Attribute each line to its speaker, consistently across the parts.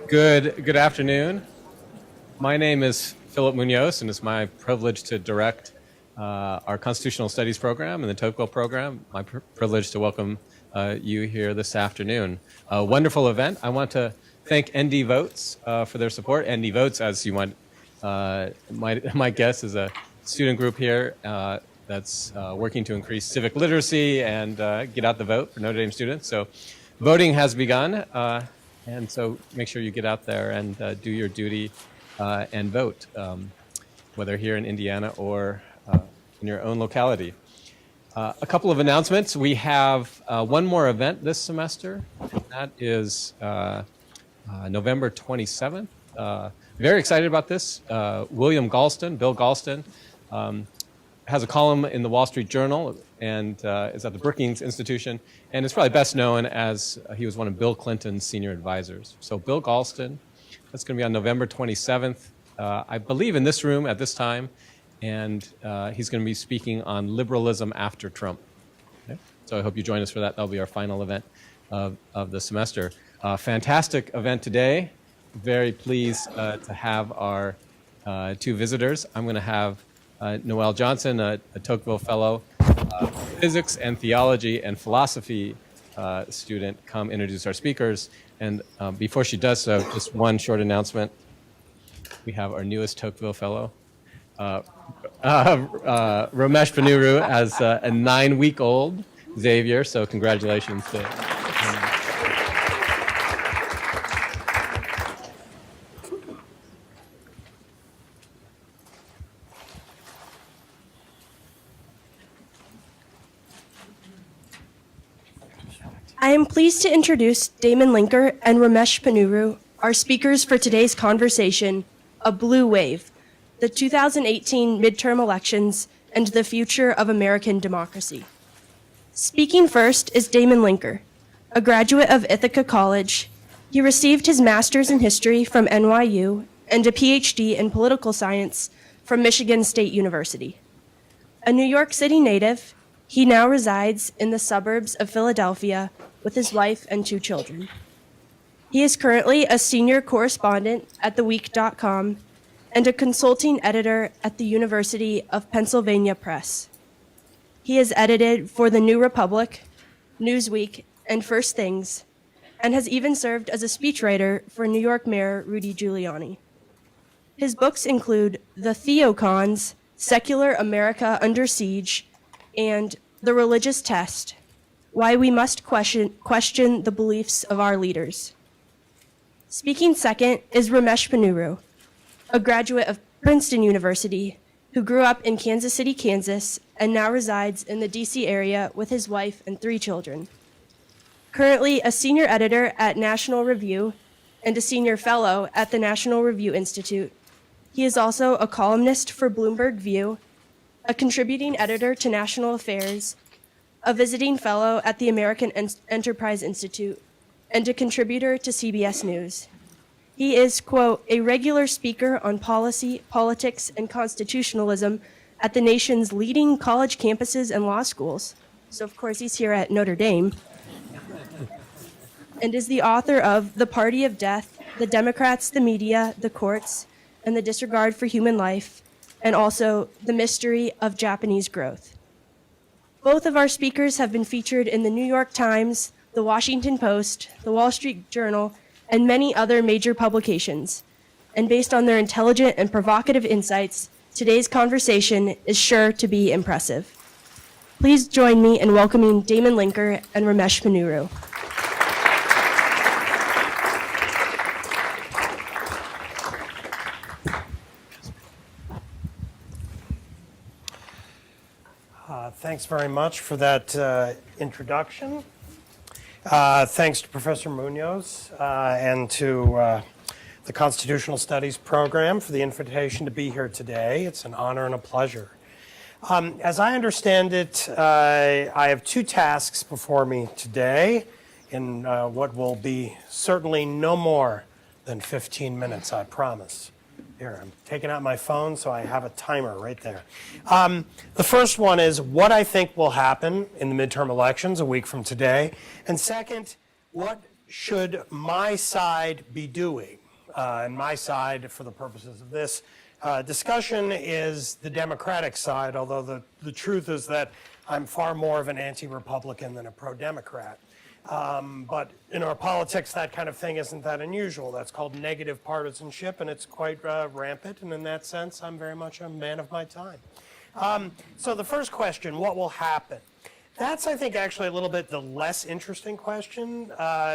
Speaker 1: Good afternoon. My name is Philip Munoz, and it's my privilege to direct our Constitutional Studies program and the Tocqueville program. My privilege to welcome you here this afternoon. A wonderful event. I want to thank ND Votes for their support. ND Votes, as you might guess, is a student group here that's working to increase civic literacy and get out the vote for Notre Dame students. So voting has begun. And so make sure you get out there and do your duty and vote, whether here in Indiana or in your own locality. A couple of announcements. We have one more event this semester. That is November 27th. Very excited about this. Bill Galston, has a column in the Wall Street Journal and is at the Brookings Institution, and is probably best known as he was one of Bill Clinton's senior advisors. So Bill Galston, that's going to be on November 27th, I believe in this room at this time, and he's going to be speaking on liberalism after Trump. Okay? So I hope you join us for that. That'll be our final event of the semester. Fantastic event today. Very pleased to have our two visitors. I'm going to have Noel Johnson, a Tocqueville Fellow, physics and theology and philosophy student, come introduce our speakers. And before she does so, just one short announcement. We have our newest Tocqueville Fellow, Ramesh Ponnuru, as a 9-week-old Xavier. So congratulations to him.
Speaker 2: I am pleased to introduce Damon Linker and Ramesh Ponnuru, our speakers for today's conversation, A Blue Wave, the 2018 midterm elections and the future of American democracy. Speaking first is Damon Linker, a graduate of Ithaca College. He received his master's in history from NYU and a PhD in political science from Michigan State University. A New York City native, he now resides in the suburbs of Philadelphia with his wife and 2 children. He is currently a senior correspondent at theweek.com and a consulting editor at the University of Pennsylvania Press. He has edited for The New Republic, Newsweek, and First Things, and has even served as a speechwriter for New York Mayor Rudy Giuliani. His books include The Theocons, Secular America Under Siege, and The Religious Test, Why We Must Question the Beliefs of Our Leaders. Speaking second is Ramesh Ponnuru, a graduate of Princeton University who grew up in Kansas City, Kansas, and now resides in the DC area with his wife and 3 children. Currently a senior editor at National Review and a senior fellow at the National Review Institute. He is also a columnist for Bloomberg View, a contributing editor to National Affairs, a visiting fellow at the American Enterprise Institute, and a contributor to CBS News. He is, quote, a regular speaker on policy, politics, and constitutionalism at the nation's leading college campuses and law schools. So, of course, he's here at Notre Dame. And is the author of The Party of Death, The Democrats, the Media, the Courts, and the Disregard for Human Life, and also The Mystery of Japanese Growth. Both of our speakers have been featured in the New York Times, the Washington Post, the Wall Street Journal, and many other major publications. And based on their intelligent and provocative insights, today's conversation is sure to be impressive. Please join me in welcoming Damon Linker and Ramesh Ponnuru.
Speaker 3: Thanks very much for that introduction. Thanks to Professor Munoz and to the Constitutional Studies program for the invitation to be here today. It's an honor and a pleasure. As I understand it, I have 2 tasks before me today in what will be certainly no more than 15 minutes, I promise. Here, I'm taking out my phone, so I have a timer right there. The first one is what I think will happen in the midterm elections a week from today. And second, what should my side be doing? And my side, for the purposes of this discussion, is the Democratic side, although the truth is that I'm far more of an anti-Republican than a pro-Democrat. But in our politics, that kind of thing isn't that unusual. That's called negative partisanship, and it's quite rampant. And in that sense, I'm very much a man of my time. So the first question, what will happen? That's, I think, actually a little bit the less interesting question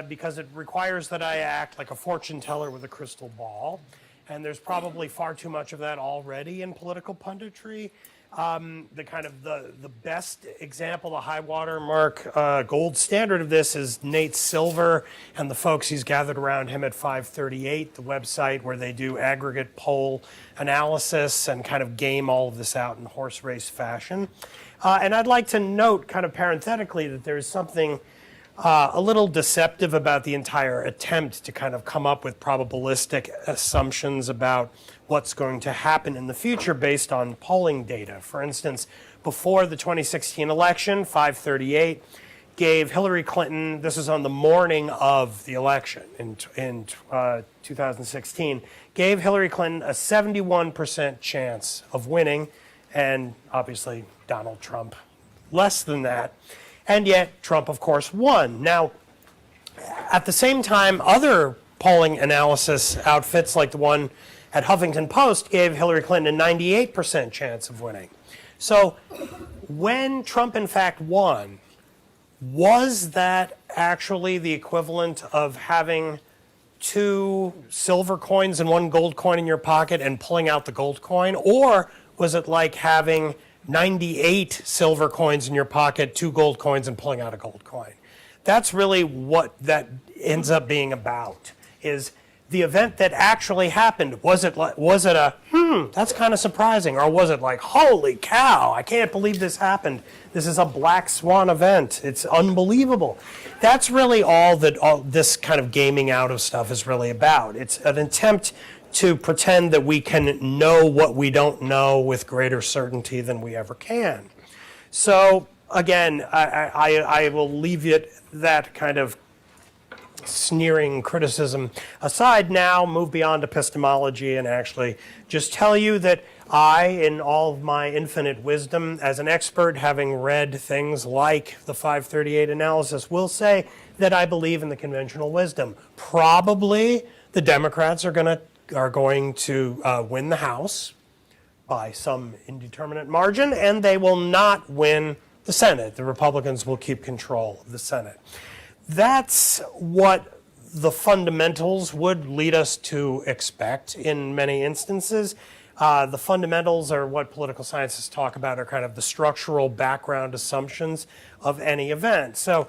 Speaker 3: because it requires that I act like a fortune teller with a crystal ball. And there's probably far too much of that already in political punditry. The best example, the high watermark gold standard of this is Nate Silver and the folks he's gathered around him at 538, the website where they do aggregate poll analysis and kind of game all of this out in horse race fashion. And I'd like to note kind of parenthetically that there's something a little deceptive about the entire attempt to kind of come up with probabilistic assumptions about what's going to happen in the future based on polling data. For instance, before the 2016 election, 538 gave Hillary Clinton, this is on the morning of the election in 2016, gave Hillary Clinton a 71% chance of winning, and obviously Donald Trump less than that. And yet, Trump, of course, won. Now, at the same time, other polling analysis outfits, like the one at Huffington Post, gave Hillary Clinton a 98% chance of winning. So when Trump, in fact, won, was that actually the equivalent of having 2 silver coins and 1 gold coin in your pocket and pulling out the gold coin? Or was it like having 98 silver coins in your pocket, 2 gold coins, and pulling out a gold coin? That's really what that ends up being about, is the event that actually happened. Was it a, that's kind of surprising? Or was it like, holy cow, I can't believe this happened. This is a black swan event. It's unbelievable. That's really all this kind of gaming out of stuff is really about. It's an attempt to pretend that we can know what we don't know with greater certainty than we ever can. So again, I will leave it that kind of sneering criticism aside now, move beyond epistemology, and actually just tell you that I, in all of my infinite wisdom as an expert, having read things like the 538 analysis, will say that I believe in the conventional wisdom. Probably the Democrats are going to win the House by some indeterminate margin, and they will not win the Senate. The Republicans will keep control of the Senate. That's what the fundamentals would lead us to expect in many instances. The fundamentals are what political scientists talk about are kind of the structural background assumptions of any event. So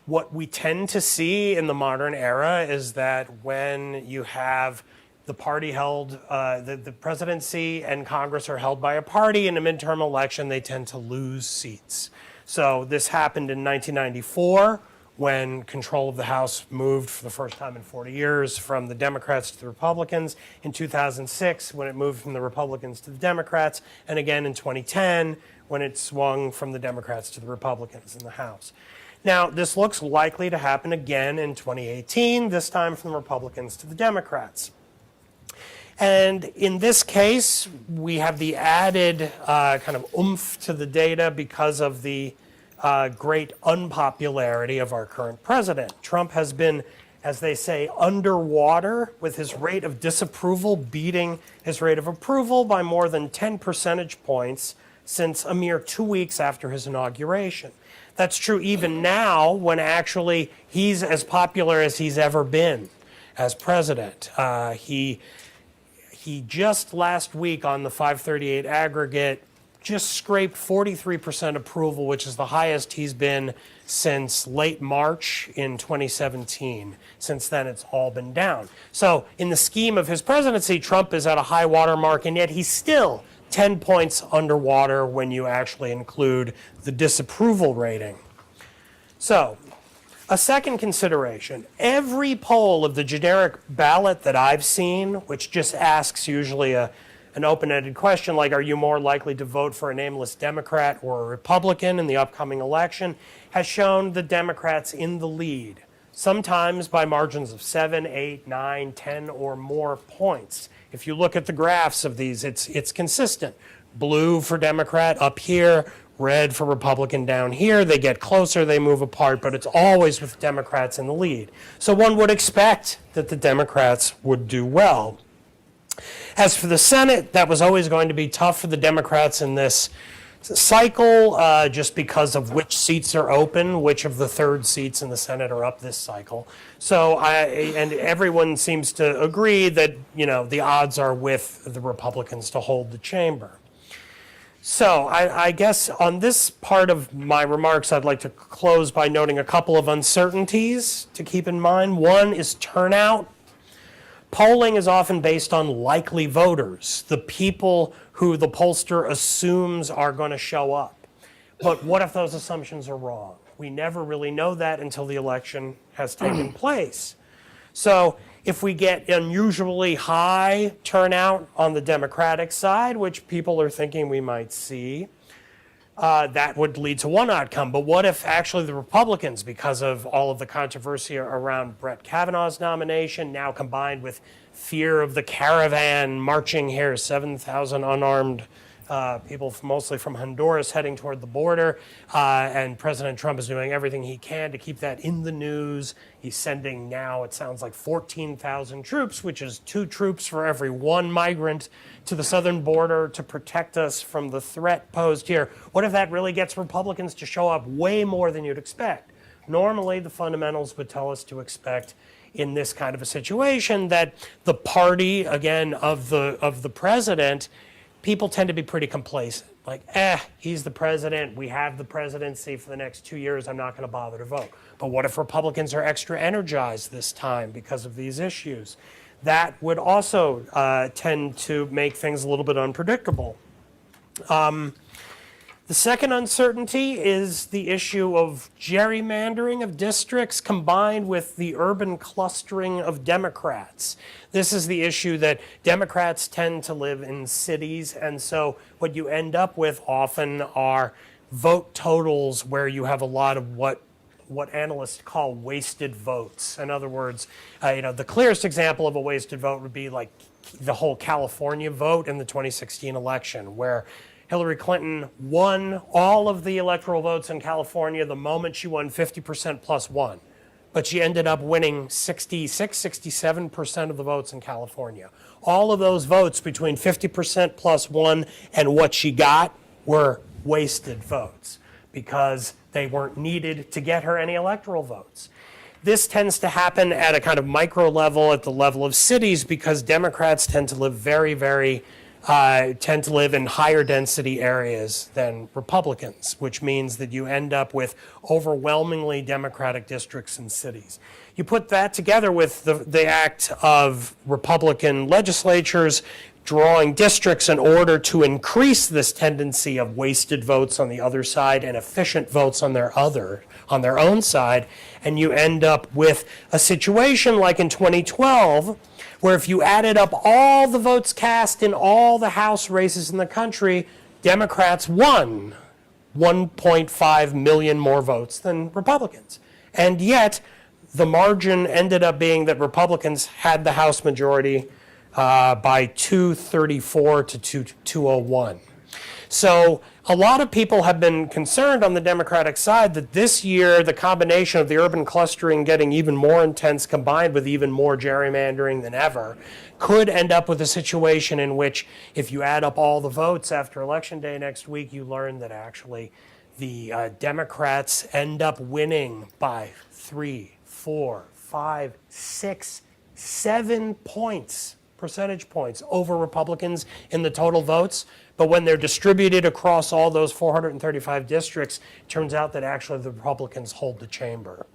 Speaker 3: what we tend to see in the modern era is that when you have the party held, the presidency and Congress are held by a party in a midterm election, they tend to lose seats. So this happened in 1994 when control of the House moved for the first time in 40 years from the Democrats to the Republicans, in 2006 when it moved from the Republicans to the Democrats, and again in 2010 when it swung from the Democrats to the Republicans in the House. Now, this looks likely to happen again in 2018, this time from the Republicans to the Democrats. And in this case, we have the added kind of oomph to the data because of the great unpopularity of our current president. Trump has been, as they say, underwater, with his rate of disapproval beating his rate of approval by more than 10 percentage points since a mere 2 weeks after his inauguration. That's true even now, when actually he's as popular as he's ever been as president. He just last week on the 538 aggregate just scraped 43% approval, which is the highest he's been since late March in 2017. Since then, it's all been down. So in the scheme of his presidency, Trump is at a high water mark, and yet he's still 10 points underwater when you actually include the disapproval rating. So a second consideration, every poll of the generic ballot that I've seen, which just asks usually an open-ended question like, are you more likely to vote for a nameless Democrat or a Republican in the upcoming election, has shown the Democrats in the lead sometimes by margins of 7, 8, 9, 10, or more points. If you look at the graphs of these, it's consistent. Blue for Democrat up here, red for Republican down here. They get closer, they move apart, but it's always with Democrats in the lead. So one would expect that the Democrats would do well. As for the Senate, that was always going to be tough for the Democrats in this cycle, just because of which seats are open, which of the third seats in the Senate are up this cycle. So and everyone seems to agree that, the odds are with the Republicans to hold the chamber. So I guess on this part of my remarks, I'd like to close by noting a couple of uncertainties to keep in mind. One is turnout. Polling is often based on likely voters, the people who the pollster assumes are going to show up. But what if those assumptions are wrong? We never really know that until the election has taken place. So if we get unusually high turnout on the Democratic side, which people are thinking we might see, that would lead to one outcome. But what if actually the Republicans, because of all of the controversy around Brett Kavanaugh's nomination, now combined with fear of the caravan marching here, 7,000 unarmed people mostly from Honduras heading toward the border, and President Trump is doing everything he can to keep that in the news. He's sending now, it sounds like 14,000 troops, which is 2 troops for every 1 migrant to the southern border to protect us from the threat posed here. What if that really gets Republicans to show up way more than you'd expect? Normally, the fundamentals would tell us to expect in this kind of a situation that the party, again, of the president, people tend to be pretty complacent. Like, he's the president. We have the presidency for the next 2 years. I'm not going to bother to vote. But what if Republicans are extra energized this time because of these issues? That would also tend to make things a little bit unpredictable. The second uncertainty is the issue of gerrymandering of districts combined with the urban clustering of Democrats. This is the issue that Democrats tend to live in cities, and so what you end up with often are vote totals where you have a lot of what analysts call wasted votes. In other words, the clearest example of a wasted vote would be like the whole California vote in the 2016 election, where Hillary Clinton won all of the electoral votes in California the moment she won 50% plus 1. But she ended up winning 66, 67% of the votes in California. All of those votes between 50% plus 1 and what she got were wasted votes because they weren't needed to get her any electoral votes. This tends to happen at a kind of micro level, at the level of cities, because Democrats tend to live tend to live in higher density areas than Republicans, which means that you end up with overwhelmingly Democratic districts in cities. You put that together with the act of Republican legislatures drawing districts in order to increase this tendency of wasted votes on the other side and efficient votes on their own side, and you end up with a situation like in 2012, where if you added up all the votes cast in all the House races in the country, Democrats won 1.5 million more votes than Republicans. And yet, the margin ended up being that Republicans had the House majority by 234 to 201. So a lot of people have been concerned on the Democratic side that this year the combination of the urban clustering getting even more intense combined with even more gerrymandering than ever could end up with a situation in which if you add up all the votes after Election Day next week, you learn that actually the Democrats end up winning by 3, 4, 5, 6, 7 percentage points over Republicans in the total votes. But when they're distributed across all those 435 districts, it turns out that actually the Republicans hold the chamber.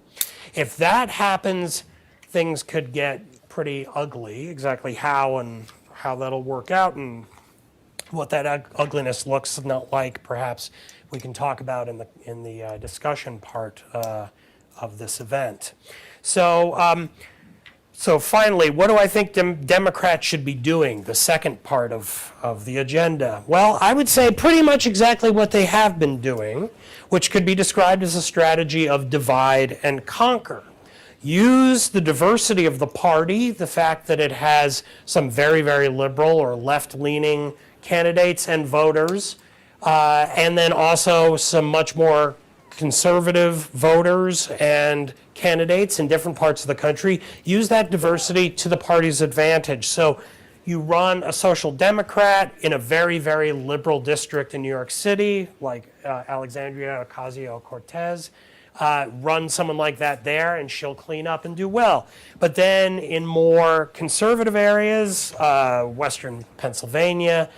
Speaker 3: If that happens, things could get pretty ugly. Exactly how that'll work out and what that ugliness looks not like, perhaps we can talk about in the discussion part of this event. So finally, what do I think Democrats should be doing, the second part of the agenda? Well, I would say pretty much exactly what they have been doing, which could be described as a strategy of divide and conquer. use the diversity of the party, the fact that it has some very, very liberal or left-leaning candidates and voters, and then also some much more conservative voters and candidates in different parts of the country, use that diversity to the party's advantage. So you run a social democrat in a very, very liberal district in New York City, like Alexandria Ocasio-Cortez, run someone like that there and she'll clean up and do well. But then in more conservative areas, Western Pennsylvania,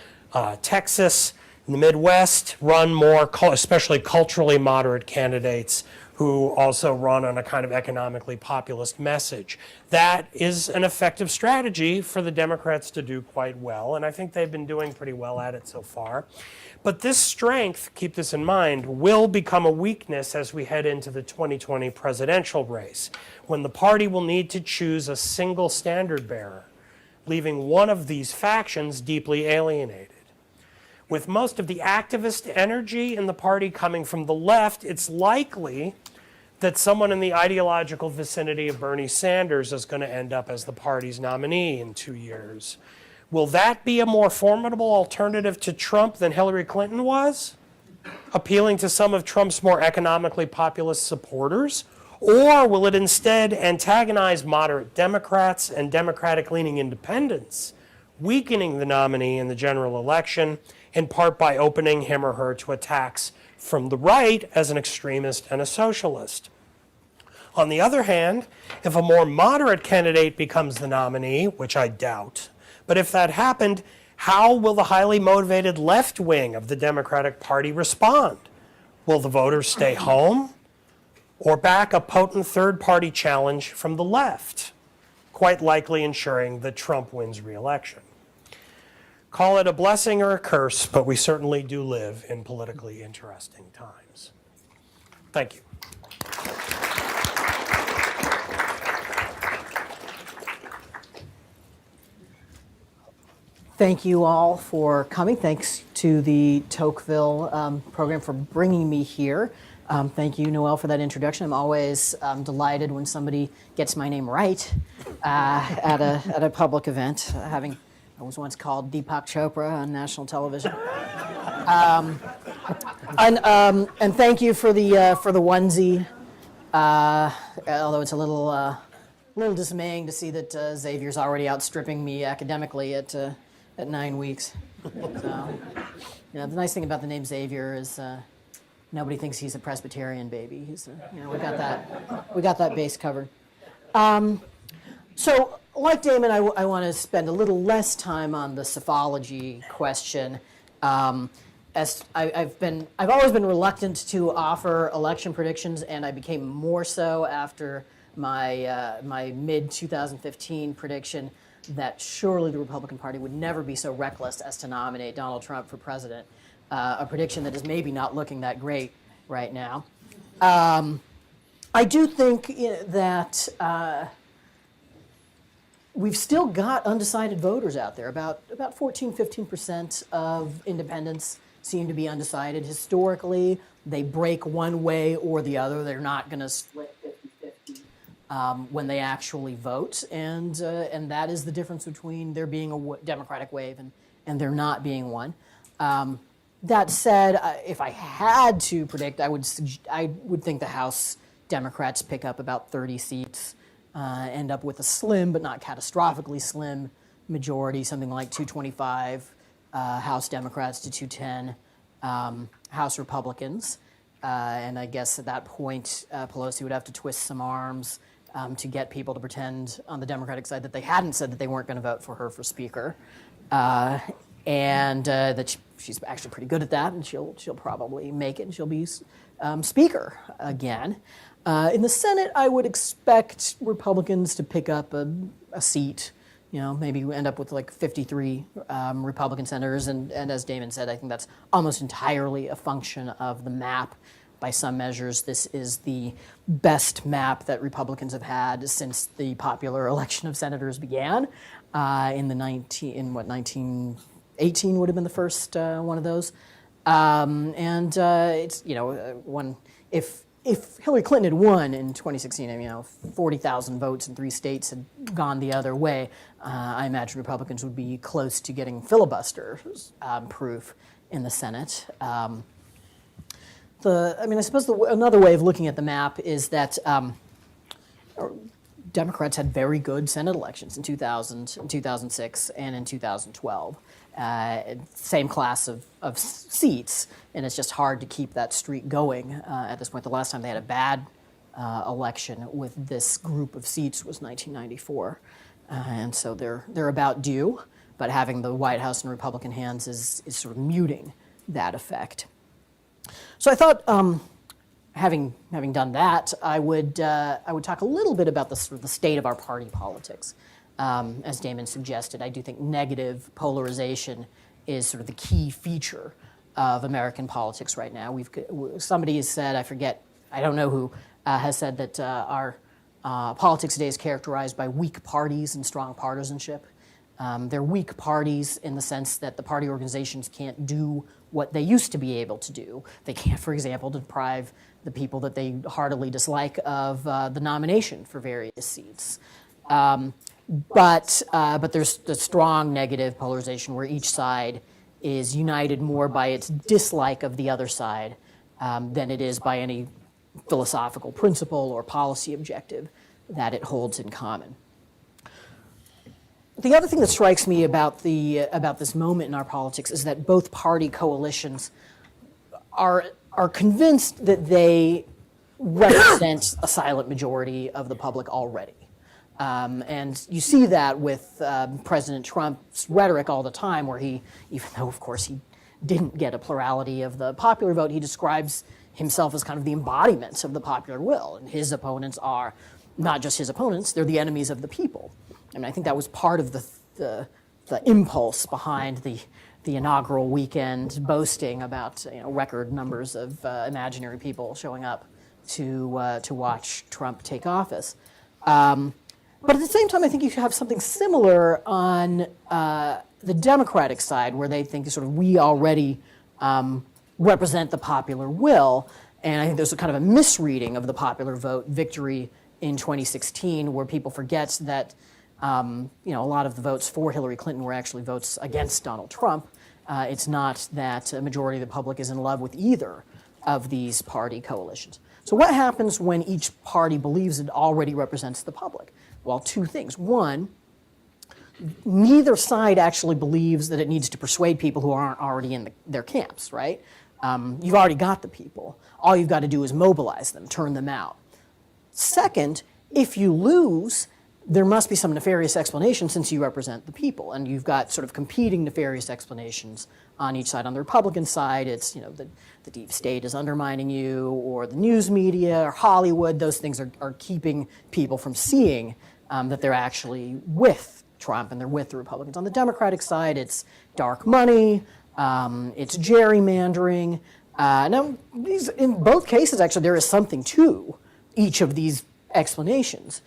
Speaker 3: Texas, in the Midwest, run more, especially culturally moderate candidates who also run on a kind of economically populist message. That is an effective strategy for the Democrats to do quite well, and I think they've been doing pretty well at it so far. But this strength, keep this in mind, will become a weakness as we head into the 2020 presidential race, when the party will need to choose a single standard bearer, leaving one of these factions deeply alienated. With most of the activist energy in the party coming from the left, it's likely that someone in the ideological vicinity of Bernie Sanders is going to end up as the party's nominee in 2 years. Will that be a more formidable alternative to Trump than Hillary Clinton was, appealing to some of Trump's more economically populist supporters? Or will it instead antagonize moderate Democrats and Democratic-leaning independents, weakening the nominee in the general election, in part by opening him or her to attacks from the right as an extremist and a socialist? On the other hand, if a more moderate candidate becomes the nominee, which I doubt, but if that happened, how will the highly motivated left wing of the Democratic Party respond? Will the voters stay home or back a potent third-party challenge from the left, quite likely ensuring that Trump wins re-election? Call it a blessing or a curse, but we certainly do live in politically interesting times. Thank you.
Speaker 4: Thank you all for coming. Thanks to the Tocqueville program for bringing me here. Thank you, Noel, for that introduction. I'm always delighted when somebody gets my name right at a public event. I was once called Deepak Chopra on national television. And thank you for the onesie. Although it's a little dismaying to see that Xavier's already outstripping me academically at 9 weeks. So, the nice thing about the name Xavier is nobody thinks he's a Presbyterian baby. We got that base covered. So, like Damon, I want to spend a little less time on the psephology question. As I've always been reluctant to offer election predictions, and I became more so after my mid-2015 prediction that surely the Republican Party would never be so reckless as to nominate Donald Trump for president. A prediction that is maybe not looking that great right now. I do think that we've still got undecided voters out there. About 14, 15% of independents seem to be undecided. Historically, they break one way or the other. They're not going to split 50-50 when they actually vote. And that is the difference between there being a Democratic wave and there not being one. That said, if I had to predict, I would think the House Democrats pick up about 30 seats. End up with a slim, but not catastrophically slim majority, something like 225 House Democrats to 210 House Republicans. And I guess at that point, Pelosi would have to twist some arms to get people to pretend on the Democratic side that they hadn't said that they weren't going to vote for her for Speaker. And that she's actually pretty good at that, and she'll probably make it, and she'll be Speaker again. In the Senate, I would expect Republicans to pick up a seat. Maybe we end up with like 53 Republican senators, and as Damon said, I think that's almost entirely a function of the map. By some measures, this is the best map that Republicans have had since the popular election of senators began. In 1918 would have been the first one of those. It's if Hillary Clinton had won in 2016, 40,000 votes in 3 states had gone the other way, I imagine Republicans would be close to getting filibuster proof in the Senate. I suppose another way of looking at the map is that Democrats had very good Senate elections in 2000, in 2006, and in 2012. Same class of seats, and it's just hard to keep that streak going at this point. The last time they had a bad election with this group of seats was 1994, and so they're about due. But having the White House in Republican hands is sort of muting that effect. So I thought, having done that, I would talk a little bit about the state of our party politics. As Damon suggested, I do think negative polarization is sort of the key feature of American politics right now. Somebody has said, I don't know who, has said that our politics today is characterized by weak parties and strong partisanship. They're weak parties in the sense that the party organizations can't do what they used to be able to do. They can't, for example, deprive the people that they heartily dislike of the nomination for various seats. But there's the strong negative polarization where each side is united more by its dislike of the other side than it is by any philosophical principle or policy objective that it holds in common. The other thing that strikes me about this moment in our politics is that both party coalitions are convinced that they represent a silent majority of the public already. And you see that with President Trump's rhetoric all the time, where he, even though, of course, he didn't get a plurality of the popular vote, he describes himself as kind of the embodiment of the popular will. And his opponents are not just his opponents, they're the enemies of the people. And I think that was part of the impulse behind the inaugural weekend boasting about record numbers of imaginary people showing up to watch Trump take office. But at the same time, I think you have something similar on the Democratic side, where they think sort of we already represent the popular will. And I think there's a kind of a misreading of the popular vote victory in 2016, where people forget that a lot of the votes for Hillary Clinton were actually votes against Donald Trump. It's not that a majority of the public is in love with either of these party coalitions. So what happens when each party believes it already represents the public? Well, two things. One, neither side actually believes that it needs to persuade people who aren't already in their camps, right? You've already got the people. All you've got to do is mobilize them, turn them out. Second, if you lose, there must be some nefarious explanation since you represent the people, and you've got sort of competing nefarious explanations on each side. On the Republican side, it's the deep state is undermining you, or the news media, or Hollywood. Those things are keeping people from seeing that they're actually with Trump and they're with the Republicans. On the Democratic side, it's dark money, it's gerrymandering. Now, in both cases, actually, there is something to each of these explanations.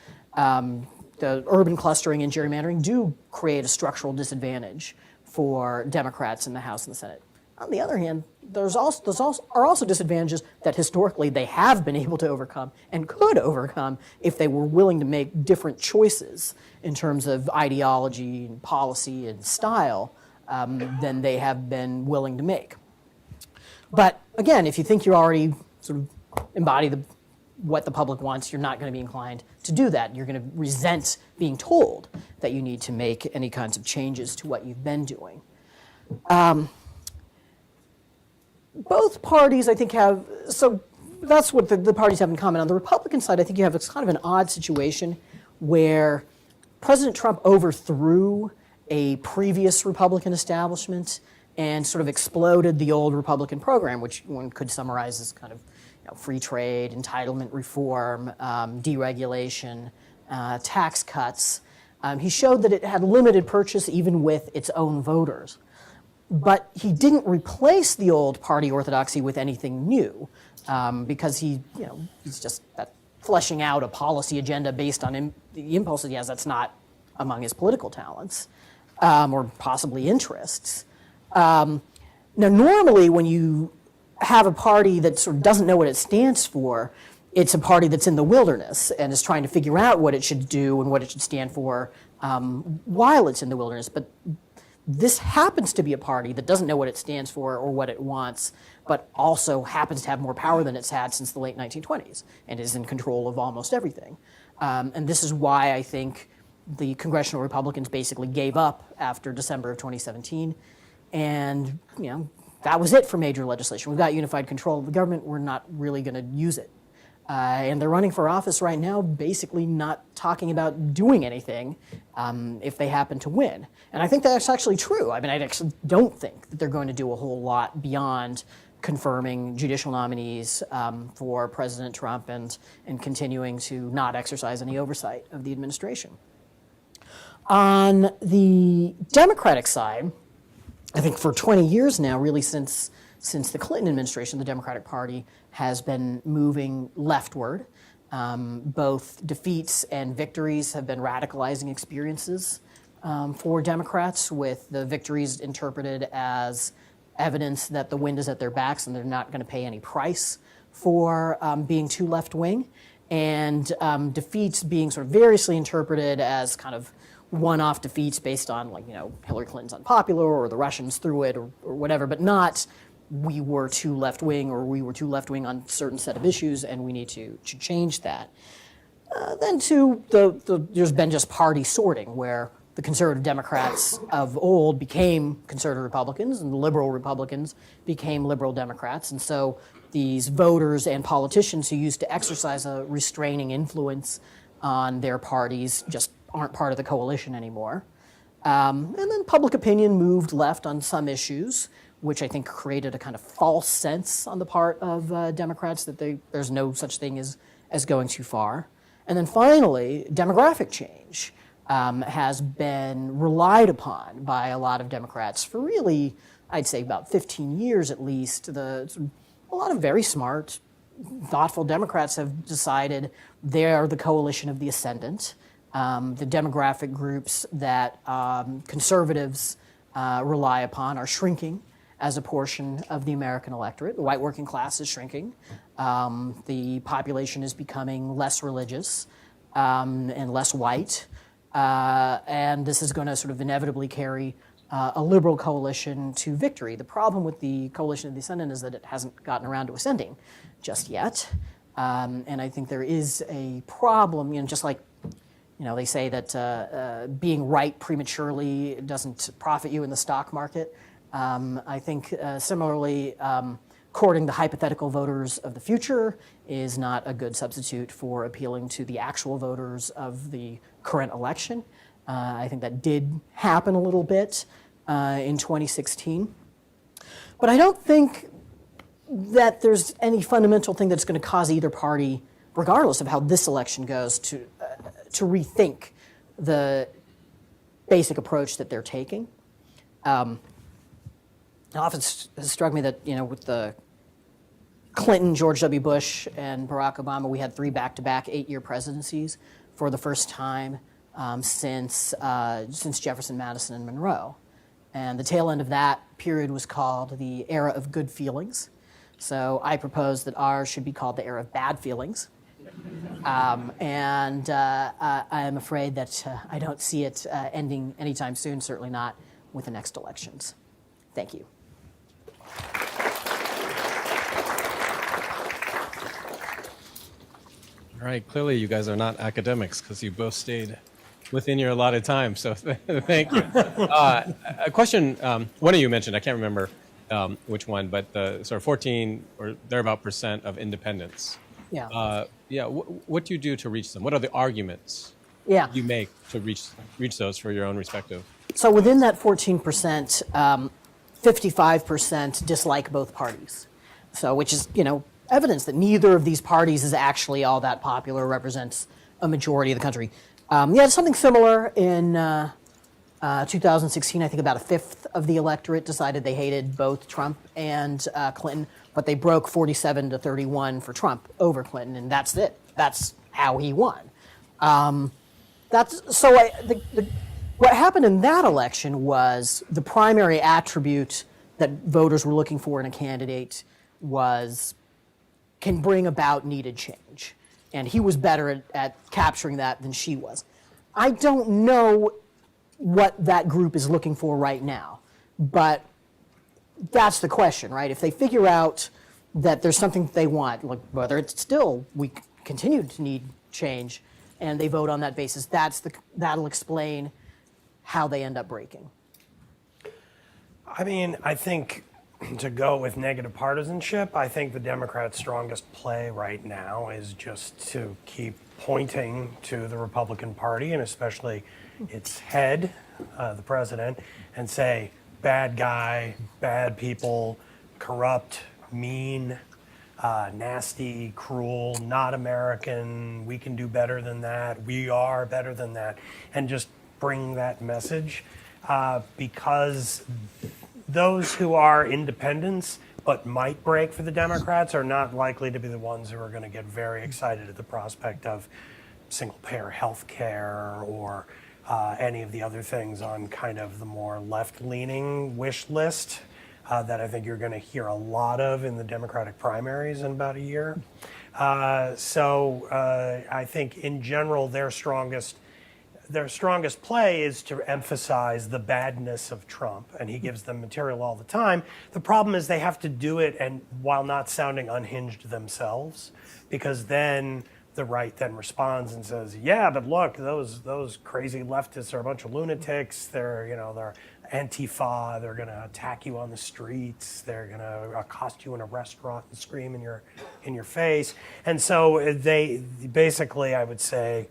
Speaker 4: The urban clustering and gerrymandering do create a structural disadvantage for Democrats in the House and the Senate. On the other hand, those are also disadvantages that historically they have been able to overcome and could overcome if they were willing to make different choices in terms of ideology and policy and style than they have been willing to make. But again, if you think you already sort of embody what the public wants, you're not going to be inclined to do that. You're going to resent being told that you need to make any kinds of changes to what you've been doing. Both parties, I think, so that's what the parties have in common. On the Republican side, I think you have kind of an odd situation where President Trump overthrew a previous Republican establishment and sort of exploded the old Republican program, which one could summarize as kind of free trade, entitlement reform, deregulation, tax cuts. He showed that it had limited purchase even with its own voters. But he didn't replace the old party orthodoxy with anything new, because he's just fleshing out a policy agenda based on the impulses he has. That's not among his political talents or possibly interests. Now, normally when you have a party that sort of doesn't know what it stands for. It's a party that's in the wilderness and is trying to figure out what it should do and what it should stand for while it's in the wilderness. But this happens to be a party that doesn't know what it stands for or what it wants, but also happens to have more power than it's had since the late 1920s and is in control of almost everything. And this is why I think the congressional Republicans basically gave up after December of 2017. And, that was it for major legislation. We've got unified control of the government. We're not really going to use it. And they're running for office right now, basically not talking about doing anything if they happen to win. And I think that's actually true. I actually don't think that they're going to do a whole lot beyond confirming judicial nominees for President Trump and continuing to not exercise any oversight of the administration. On the Democratic side, I think for 20 years now, really since the Clinton administration, the Democratic Party has been moving leftward. Both defeats and victories have been radicalizing experiences for Democrats, with the victories interpreted as evidence that the wind is at their backs and they're not going to pay any price for being too left-wing, and defeats being sort of variously interpreted as kind of one-off defeats based on, Hillary Clinton's unpopular or the Russians threw it or whatever, but not we were too left-wing or we were too left-wing on a certain set of issues and we need to change that. Then there's been just party sorting, where the conservative Democrats of old became conservative Republicans and the liberal Republicans became liberal Democrats. And so these voters and politicians who used to exercise a restraining influence on their parties just aren't part of the coalition anymore. And then public opinion moved left on some issues, which I think created a kind of false sense on the part of Democrats that there's no such thing as going too far. And then finally, demographic change has been relied upon by a lot of Democrats for really, I'd say about 15 years at least. A lot of very smart, thoughtful Democrats have decided they're the coalition of the ascendant. The demographic groups that conservatives rely upon are shrinking as a portion of the American electorate. The white working class is shrinking. The population is becoming less religious and less white. And this is going to sort of inevitably carry a liberal coalition to victory. The problem with the coalition of the ascendant is that it hasn't gotten around to ascending just yet. And I think there is a problem, just like they say that being right prematurely doesn't profit you in the stock market. I think similarly, courting the hypothetical voters of the future is not a good substitute for appealing to the actual voters of the current election. I think that did happen a little bit in 2016. But I don't think that there's any fundamental thing that's going to cause either party, regardless of how this election goes, to rethink the basic approach that they're taking. It often has struck me that, with the Clinton, George W. Bush, and Barack Obama, we had 3 back-to-back 8-year presidencies for the first time since Jefferson, Madison, and Monroe. And the tail end of that period was called the era of good feelings. So I propose that ours should be called the era of bad feelings. And I am afraid that I don't see it ending anytime soon, certainly not with the next elections. Thank you.
Speaker 1: All right, clearly you guys are not academics because you both stayed within your allotted time, so thank you. A question, one of you mentioned, I can't remember which one, but the sort of 14 or thereabout % of independents.
Speaker 4: Yeah.
Speaker 1: What do you do to reach them? What are the arguments you make to reach those for your own respective?
Speaker 4: So within that 14%, 55% dislike both parties. So which is, evidence that neither of these parties is actually all that popular, represents a majority of the country. Something similar in 2016. I think about a fifth of the electorate decided they hated both Trump and Clinton, but they broke 47-31 for Trump over Clinton, and that's it. That's how he won. What happened in that election was the primary attribute that voters were looking for in a candidate can bring about needed change. And he was better at capturing that than she was. I don't know what that group is looking for right now, but that's the question, right? If they figure out that there's something they want, like whether it's still we continue to need change, and they vote on that basis, that'll explain how they end up breaking.
Speaker 3: I mean, I think to go with negative partisanship, I think the Democrats' strongest play right now is just to keep pointing to the Republican Party, and especially its head, the president, and say, bad guy, bad people, corrupt, mean, nasty, cruel, not American, we can do better than that, we are better than that, and just bring that message, because those who are independents but might break for the Democrats are not likely to be the ones who are going to get very excited at the prospect of single-payer health care or any of the other things on kind of the more left-leaning wish list that I think you're going to hear a lot of in the Democratic primaries in about a year. So I think in general their strongest play is to emphasize the badness of Trump, and he gives them material all the time. The problem is they have to do it and while not sounding unhinged themselves, because then the right then responds and says, yeah, but look, those crazy leftists are a bunch of lunatics. They're Antifa. They're going to attack you on the streets. They're going to accost you in a restaurant and scream in your face. And so they basically, I would say,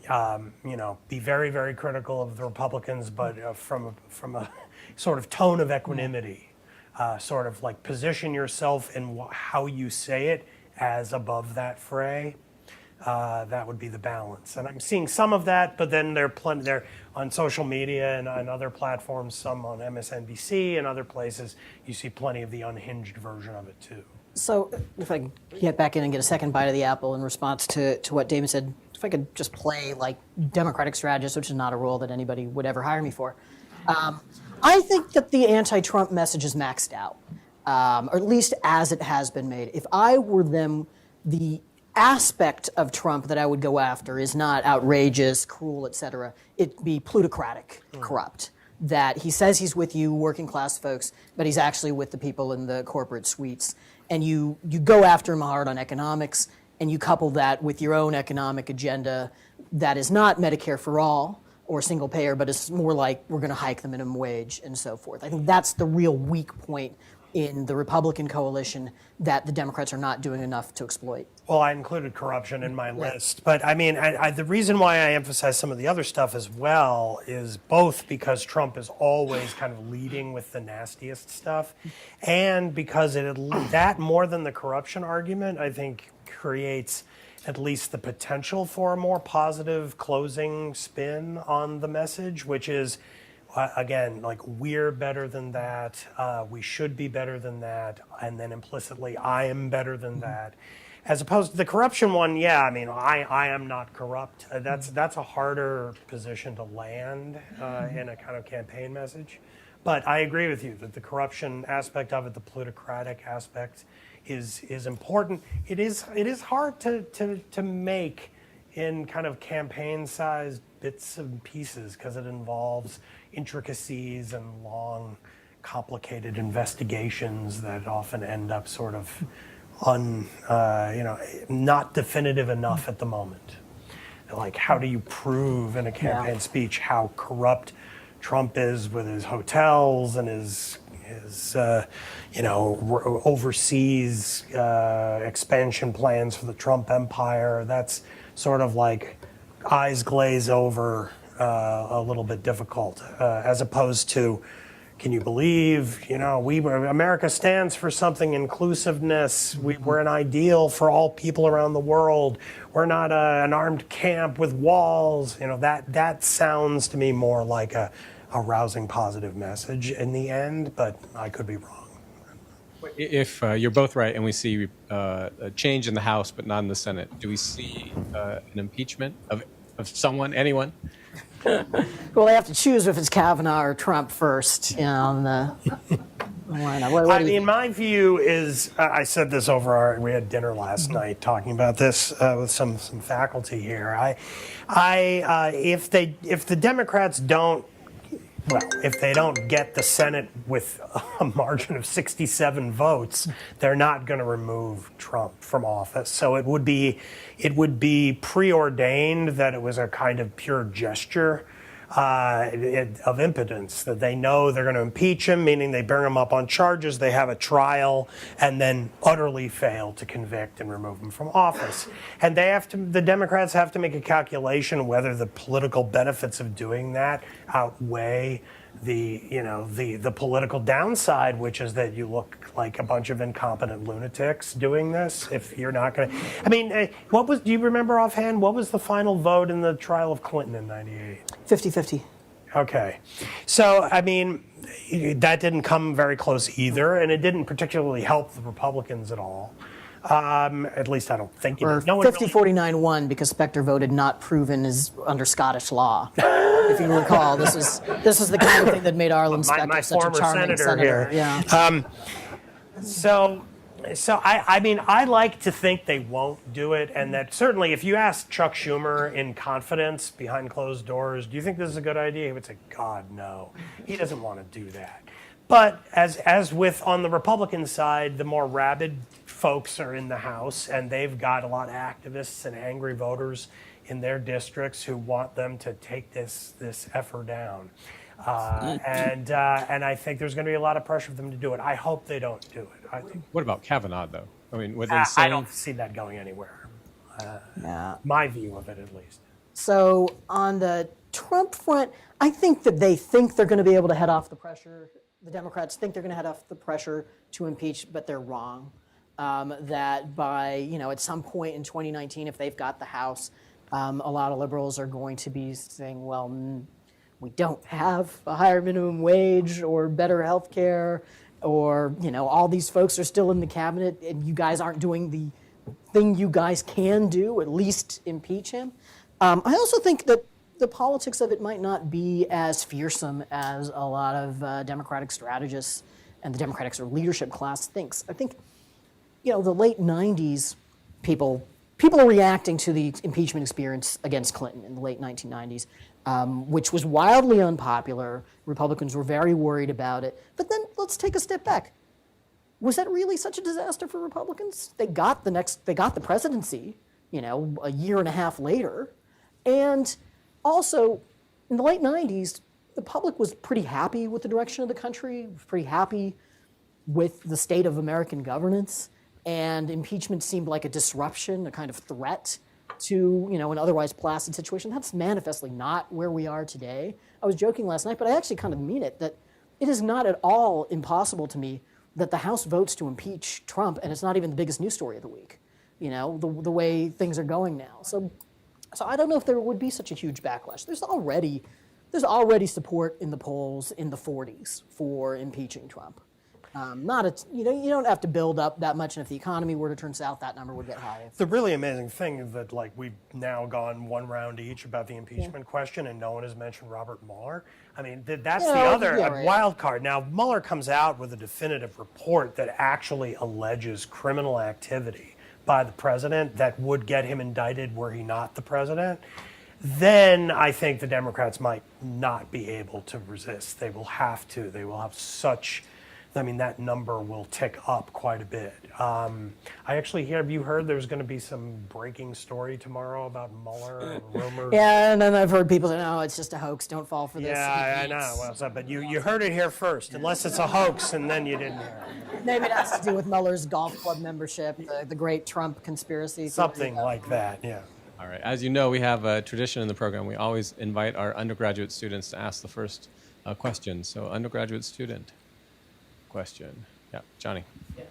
Speaker 3: be very, very critical of the Republicans, but from a sort of tone of equanimity, sort of like position yourself in how you say it as above that fray. That would be the balance. And I'm seeing some of that, but then they're on social media and on other platforms, some on MSNBC and other places, you see plenty of the unhinged version of it too.
Speaker 4: So if I can get back in and get a second bite of the apple in response to what Damon said, if I could just play like Democratic strategist, which is not a role that anybody would ever hire me for. I think that the anti-Trump message is maxed out, or at least as it has been made. If I were them, the aspect of Trump that I would go after is not outrageous, cruel, et cetera. It'd be plutocratic, corrupt. That he says he's with you, working class folks, but he's actually with the people in the corporate suites. And you go after him hard on economics, and you couple that with your own economic agenda that is not Medicare for all or single payer, but it's more like we're going to hike the minimum wage and so forth. I think that's the real weak point in the Republican coalition that the Democrats are not doing enough to exploit.
Speaker 3: Well, I included corruption in my list, but I mean, the reason why I emphasize some of the other stuff as well is both because Trump is always kind of leading with the nastiest stuff, and because that more than the corruption argument, I think creates at least the potential for a more positive closing spin on the message, which is, again, like we're better than that, we should be better than that, and then implicitly I am better than that. As opposed to the corruption one, yeah, I mean, I am not corrupt. That's a harder position to land in a kind of campaign message. But I agree with you that the corruption aspect of it, the plutocratic aspect, is important. It is hard to make in kind of campaign-sized bits and pieces because it involves intricacies and long, complicated investigations that often end up sort of not definitive enough at the moment. Like, how do you prove in a campaign speech how corrupt Trump is with his hotels and his overseas expansion plans for the Trump empire? That's sort of like eyes glaze over, a little bit difficult, as opposed to, can you believe, America stands for something, inclusiveness. We're an ideal for all people around the world. We're not an armed camp with walls. That sounds to me more like a rousing positive message in the end, but I could be wrong.
Speaker 1: If you're both right and we see a change in the House but not in the Senate, do we see an impeachment of someone, anyone?
Speaker 4: Well, they have to choose if it's Kavanaugh or Trump first. Why not? What
Speaker 3: I
Speaker 4: do you
Speaker 3: mean,
Speaker 4: think?
Speaker 3: my view is, I said this we had dinner last night talking about this with some faculty here. If the Democrats if they don't get the Senate with a margin of 67 votes, they're not going to remove Trump from office. So it would be preordained that it was a kind of pure gesture of impotence, that they know they're going to impeach him, meaning they bring him up on charges, they have a trial, and then utterly fail to convict and remove him from office. And the Democrats have to make a calculation whether the political benefits of doing that outweigh the political downside, which is that you look like a bunch of incompetent lunatics doing this. If you're not going to, I mean, do you remember offhand, what was the final vote in the trial of Clinton in '98?
Speaker 4: 50-50.
Speaker 3: Okay. So, I mean, that didn't come very close either, and it didn't particularly help the Republicans at all. At least I don't think it
Speaker 4: Or
Speaker 3: did. No one
Speaker 4: 50-49 won because Specter voted not proven is under Scottish law. If you recall, this is the kind of thing that made Arlen Specter
Speaker 3: my
Speaker 4: such a
Speaker 3: former
Speaker 4: charming
Speaker 3: senator here.
Speaker 4: Yeah.
Speaker 3: So I mean, I like to think they won't do it, and that certainly if you ask Chuck Schumer in confidence behind closed doors, do you think this is a good idea? He would say, God, no. He doesn't want to do that. But as with on the Republican side, the more rabid folks are in the House, and they've got a lot of activists and angry voters in their districts who want them to take this effort down. And I think there's going to be a lot of pressure for them to do it. I hope they don't do it.
Speaker 1: What about Kavanaugh, though? I mean, would they say?
Speaker 3: I don't see that going anywhere. My view of it, at least.
Speaker 4: So on the Trump front, I think that they think they're going to be able to head off the pressure. The Democrats think they're going to head off the pressure to impeach, but they're wrong. That by, at some point in 2019, if they've got the House, a lot of liberals are going to be saying, well, we don't have a higher minimum wage or better health care, or, all these folks are still in the cabinet and you guys aren't doing the thing you guys can do, at least impeach him. I also think that the politics of it might not be as fearsome as a lot of Democratic strategists and the Democratic sort of leadership class thinks. I think, the late 90s, people are reacting to the impeachment experience against Clinton in the late 1990s, which was wildly unpopular. Republicans were very worried about it. But then let's take a step back. Was that really such a disaster for Republicans? They got the presidency, a year and a half later. And also, in the late 90s, the public was pretty happy with the direction of the country, pretty happy with the state of American governance. And impeachment seemed like a disruption, a kind of threat to, an otherwise placid situation. That's manifestly not where we are today. I was joking last night, but I actually kind of mean it, that it is not at all impossible to me that the House votes to impeach Trump, and it's not even the biggest news story of the week, the way things are going now. So I don't know if there would be such a huge backlash. There's already support in the polls in the 40s for impeaching Trump. You don't have to build up that much, and if the economy were to turn south, that number would get higher.
Speaker 3: The really amazing thing is that we've now gone one round each about the impeachment question, and no one has mentioned Robert Mueller. I mean, that's the other wild card. Now, Mueller comes out with a definitive report that actually alleges criminal activity by the president that would get him indicted were he not the president. Then I think the Democrats might not be able to resist. They will have to. They will have that number will tick up quite a bit. Have you heard there's going to be some breaking story tomorrow about Mueller and rumors?
Speaker 4: Yeah, and then I've heard people say, no, it's just a hoax, don't fall for this.
Speaker 3: Yeah, I know. Well, but you heard it here first, unless it's a hoax, and then you didn't hear it.
Speaker 4: Maybe it has to do with Mueller's golf club membership, the great Trump conspiracy.
Speaker 3: Something like that, yeah.
Speaker 1: All right. As you know, we have a tradition in the program. We always invite our undergraduate students to ask the first question. So, undergraduate student. Question. Yeah, Johnny. Yeah.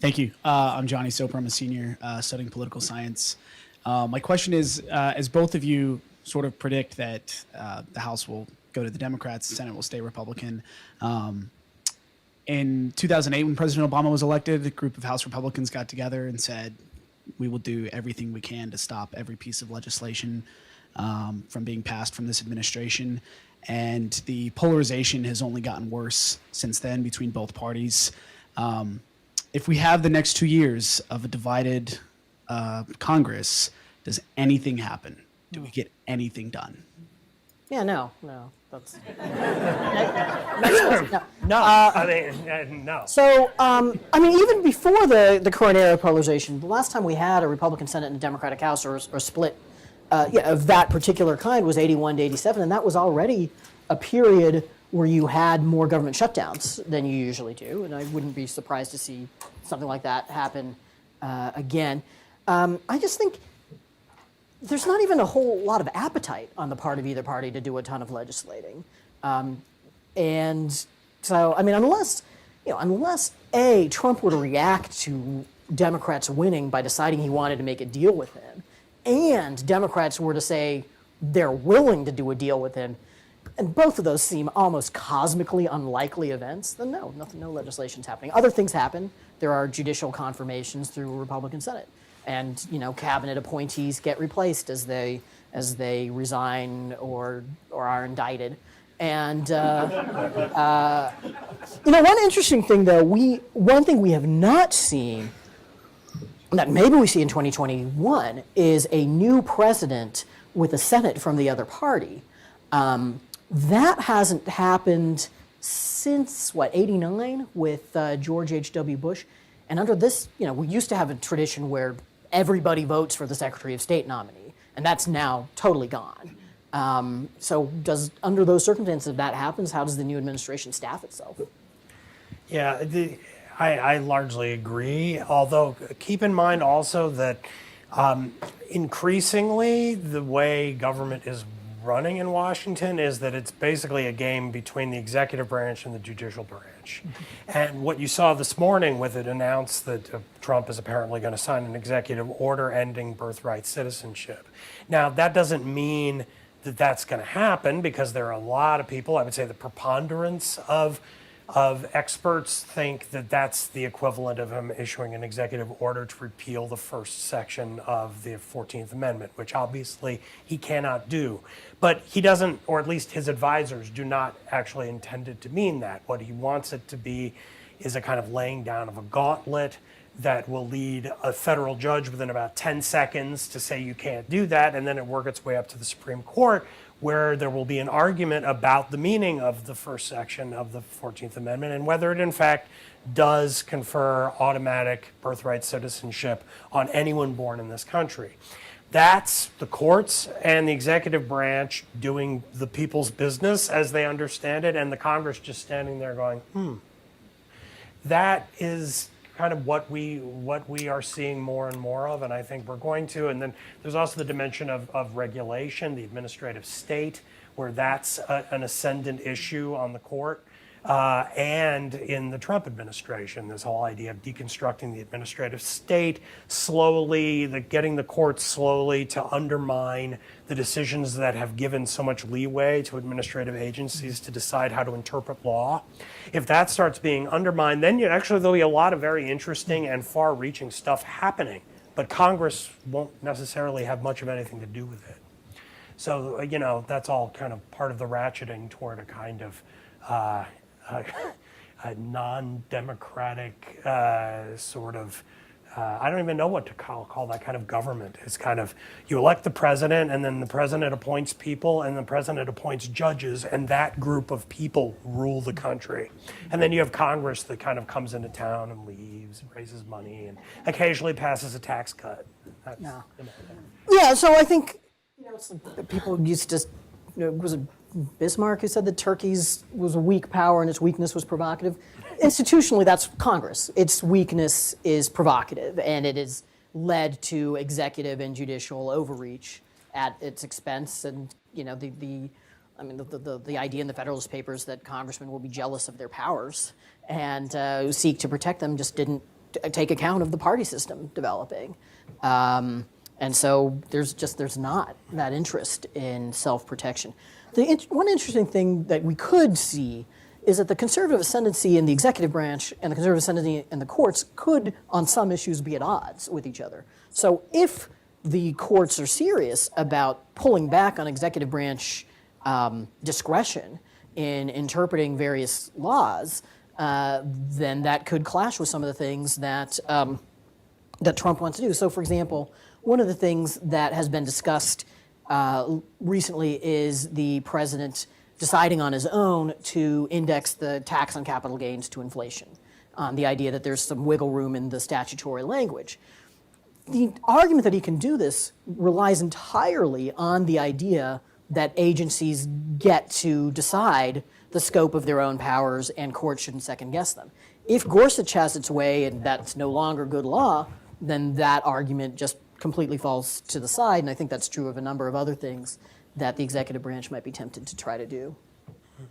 Speaker 5: Thank you. I'm Johnny Soper. I'm a senior studying political science. My question is, as both of you sort of predict that the House will go to the Democrats, the Senate will stay Republican. In 2008, when President Obama was elected, a group of House Republicans got together and said, we will do everything we can to stop every piece of legislation from being passed from this administration. And the polarization has only gotten worse since then between both parties. If we have the next 2 years of a divided Congress, does anything happen? Do we get anything done?
Speaker 4: Yeah, no, that's
Speaker 3: No, no.
Speaker 4: So, I mean, even before the current era of polarization, the last time we had a Republican Senate and a Democratic House or split of that particular kind was 81 to 87, and that was already a period where you had more government shutdowns than you usually do, and I wouldn't be surprised to see something like that happen again. I just think there's not even a whole lot of appetite on the part of either party to do a ton of legislating. And so, I mean, unless A, Trump were to react to Democrats winning by deciding he wanted to make a deal with him, and Democrats were to say they're willing to do a deal with him, and both of those seem almost cosmically unlikely events, then no legislation's happening. Other things happen. There are judicial confirmations through a Republican Senate. And cabinet appointees get replaced as they resign or are indicted. And one interesting thing though, one thing we have not seen that maybe we see in 2021 is a new president with a Senate from the other party. That hasn't happened since, 89 with George H.W. Bush. And under this, we used to have a tradition where everybody votes for the Secretary of State nominee, and that's now totally gone. So under those circumstances, if that happens, how does the new administration staff itself?
Speaker 3: Yeah, I largely agree, although keep in mind also that increasingly the way government is running in Washington is that it's basically a game between the executive branch and the judicial branch. And what you saw this morning with it announced that Trump is apparently going to sign an executive order ending birthright citizenship. Now, that doesn't mean that that's going to happen, because there are a lot of people, I would say the preponderance of experts think that that's the equivalent of him issuing an executive order to repeal the first section of the 14th Amendment, which obviously he cannot do. But he doesn't, or at least his advisors do not actually intend it to mean that. What he wants it to be is a kind of laying down of a gauntlet that will lead a federal judge within about 10 seconds to say you can't do that, and then it work its way up to the Supreme Court, where there will be an argument about the meaning of the first section of the 14th Amendment and whether it in fact does confer automatic birthright citizenship on anyone born in this country. That's the courts and the executive branch doing the people's business as they understand it, and the Congress just standing there going, That is kind of what we are seeing more and more of, and I think we're going to. And then there's also the dimension of regulation, the administrative state, where that's an ascendant issue on the court. And in the Trump administration, this whole idea of deconstructing the administrative state, slowly, getting the courts slowly to undermine the decisions that have given so much leeway to administrative agencies to decide how to interpret law. If that starts being undermined, then there'll be a lot of very interesting and far-reaching stuff happening, but Congress won't necessarily have much of anything to do with it. So, that's all kind of part of the ratcheting toward a kind of a non-democratic sort of, I don't even know what to call that kind of government. It's kind of, you elect the president, and then the president appoints people, and the president appoints judges, and that group of people rule the country. And then you have Congress that kind of comes into town and leaves, and raises money, and occasionally passes a tax cut.
Speaker 4: Yeah, so I think, it's like people used to, was it Bismarck who said that Turkey's was a weak power and its weakness was provocative? Institutionally, that's Congress. Its weakness is provocative, and it has led to executive and judicial overreach at its expense. And the idea in the Federalist Papers that congressmen will be jealous of their powers and seek to protect them just didn't take account of the party system developing. And so there's not that interest in self-protection. One interesting thing that we could see is that the conservative ascendancy in the executive branch and the conservative ascendancy in the courts could, on some issues, be at odds with each other. So if the courts are serious about pulling back on executive branch discretion in interpreting various laws, then that could clash with some of the things that that Trump wants to do. So, for example, one of the things that has been discussed recently is the president deciding on his own to index the tax on capital gains to inflation, on the idea that there's some wiggle room in the statutory language. The argument that he can do this relies entirely on the idea that agencies get to decide the scope of their own powers and courts shouldn't second guess them. If Gorsuch has its way and that's no longer good law, then that argument just completely falls to the side, and I think that's true of a number of other things that the executive branch might be tempted to try to do.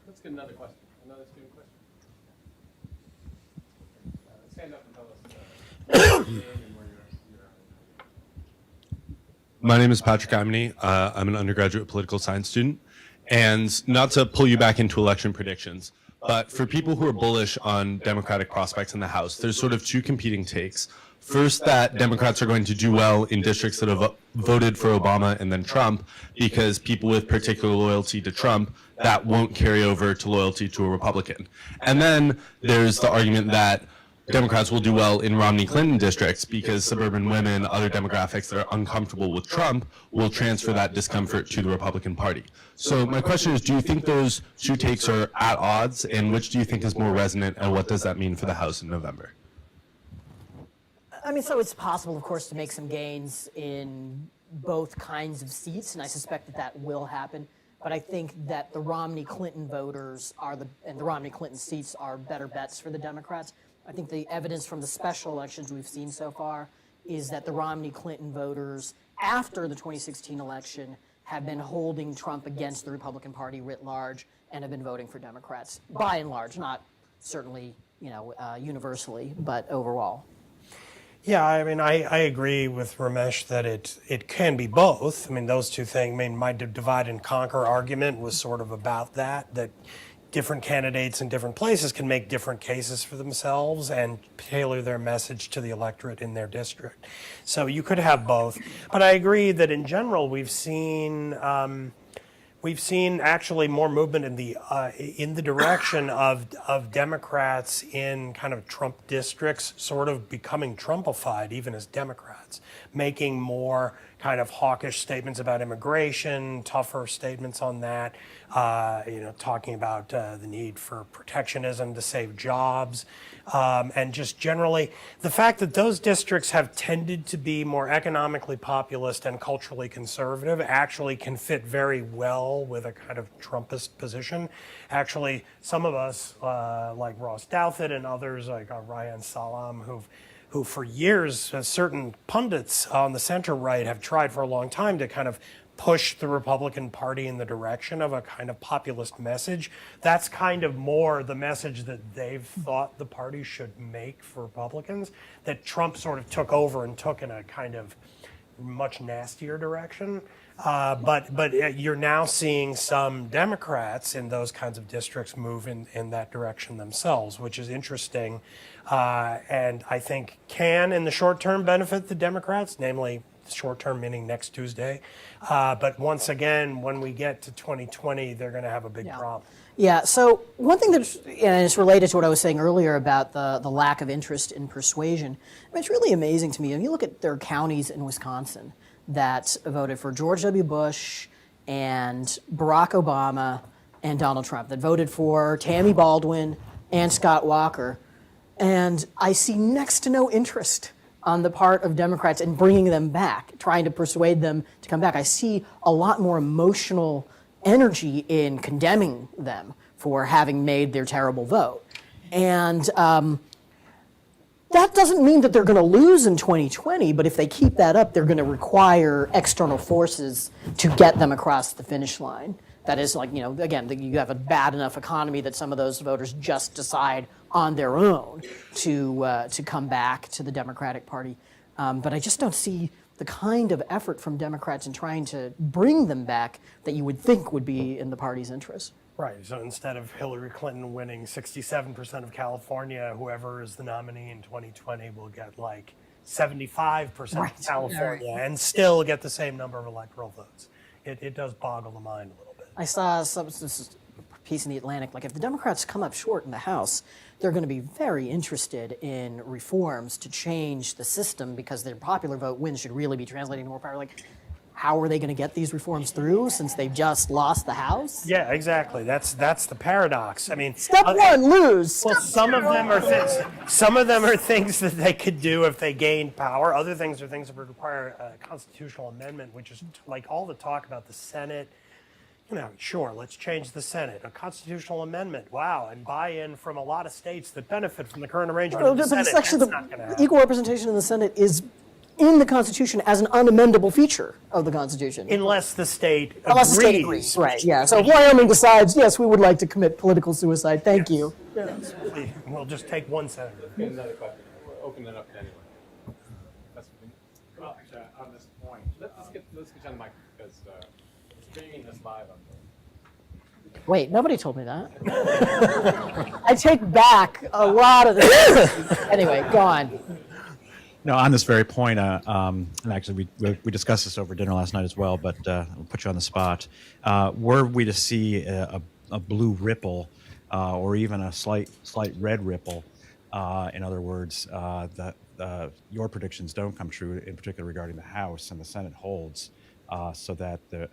Speaker 1: Let's get another question. Another student question. Stand up and tell us your name and where you're at.
Speaker 6: My name is Patrick Imony. I'm an undergraduate political science student. And not to pull you back into election predictions, but for people who are bullish on Democratic prospects in the House, there's sort of two competing takes. First, that Democrats are going to do well in districts that have voted for Obama and then Trump, because people with particular loyalty to Trump, that won't carry over to loyalty to a Republican. And then there's the argument that Democrats will do well in Romney-Clinton districts because suburban women, other demographics that are uncomfortable with Trump, will transfer that discomfort to the Republican Party. So my question is, do you think those two takes are at odds, and which do you think is more resonant, and what does that mean for the House in November?
Speaker 4: I mean, so it's possible, of course, to make some gains in both kinds of seats, and I suspect that that will happen. But I think that the Romney-Clinton voters and the Romney-Clinton seats are better bets for the Democrats. I think the evidence from the special elections we've seen so far is that the Romney-Clinton voters, after the 2016 election, have been holding Trump against the Republican Party writ large and have been voting for Democrats, by and large, not certainly, universally, but overall.
Speaker 3: Yeah, I mean, I agree with Ramesh that it can be both. I mean, those two things, my divide and conquer argument was sort of about that different candidates in different places can make different cases for themselves and tailor their message to the electorate in their district. So you could have both. But I agree that in general, we've seen actually more movement in the direction of Democrats in kind of Trump districts sort of becoming Trumpified, even as Democrats, making more kind of hawkish statements about immigration, tougher statements on that, talking about the need for protectionism to save jobs, and just generally the fact that those districts have tended to be more economically populist and culturally conservative actually can fit very well with a kind of Trumpist position. Actually, some of us, like Ross Douthat and others like Ryan Salam, who for years, certain pundits on the center right have tried for a long time to kind of push the Republican Party in the direction of a kind of populist message. That's kind of more the message that they've thought the party should make for Republicans, that Trump sort of took over and took in a kind of much nastier direction. But you're now seeing some Democrats in those kinds of districts move in that direction themselves, which is interesting, and I think can, in the short term, benefit the Democrats, namely short term meaning next Tuesday. But once again, when we get to 2020, they're going to have a big problem.
Speaker 4: Yeah, so one thing and it's related to what I was saying earlier about the lack of interest in persuasion. I mean, it's really amazing to me. When you look at their counties in Wisconsin that voted for George W. Bush and Barack Obama and Donald Trump, that voted for Tammy Baldwin and Scott Walker, and I see next to no interest on the part of Democrats in bringing them back, trying to persuade them to come back. I see a lot more emotional energy in condemning them for having made their terrible vote. And that doesn't mean that they're going to lose in 2020, but if they keep that up, they're going to require external forces to get them across the finish line. That is, like, again, you have a bad enough economy that some of those voters just decide on their own to come back to the Democratic Party. But I just don't see the kind of effort from Democrats in trying to bring them back that you would think would be in the party's interest.
Speaker 3: Right. So instead of Hillary Clinton winning 67% of California, whoever is the nominee in 2020 will get like 75%
Speaker 4: Right.
Speaker 3: of California and still get the same number of electoral votes. It does boggle the mind a little bit.
Speaker 4: I saw this piece in the Atlantic, like if the Democrats come up short in the House, they're going to be very interested in reforms to change the system because their popular vote win should really be translating to more power. Like, how are they going to get these reforms through since they've just lost the House?
Speaker 3: Yeah, exactly. That's the paradox. I mean,
Speaker 4: Step one, lose.
Speaker 3: well, some of them are things that they could do if they gained power. Other things are things that would require a constitutional amendment, which is like all the talk about the Senate. You know, sure, let's change the Senate. A constitutional amendment, wow, and buy-in from a lot of states that benefit from the current arrangement of the Senate.
Speaker 4: It's actually
Speaker 3: That's not going to happen.
Speaker 4: equal representation in the Senate is in the Constitution as an unamendable feature of the Constitution.
Speaker 3: Unless the state agrees.
Speaker 4: Unless the state agrees, right, yeah. So if Wyoming decides, yes, we would like to commit political suicide, thank you.
Speaker 3: Yes. We'll just take one senator.
Speaker 1: Another question. We'll open it up to anyone.
Speaker 7: Well, actually, on this point,
Speaker 1: Let's get on the mic because streaming this live on
Speaker 4: Wait, nobody told me that. I take back a lot of this. Anyway, go on.
Speaker 7: no, on this very point, and actually we discussed this over dinner last night as well, but I'll put you on the spot. Were we to see a blue ripple or even a slight red ripple, in other words, that your predictions don't come true, in particular regarding the House and the Senate holds, so that the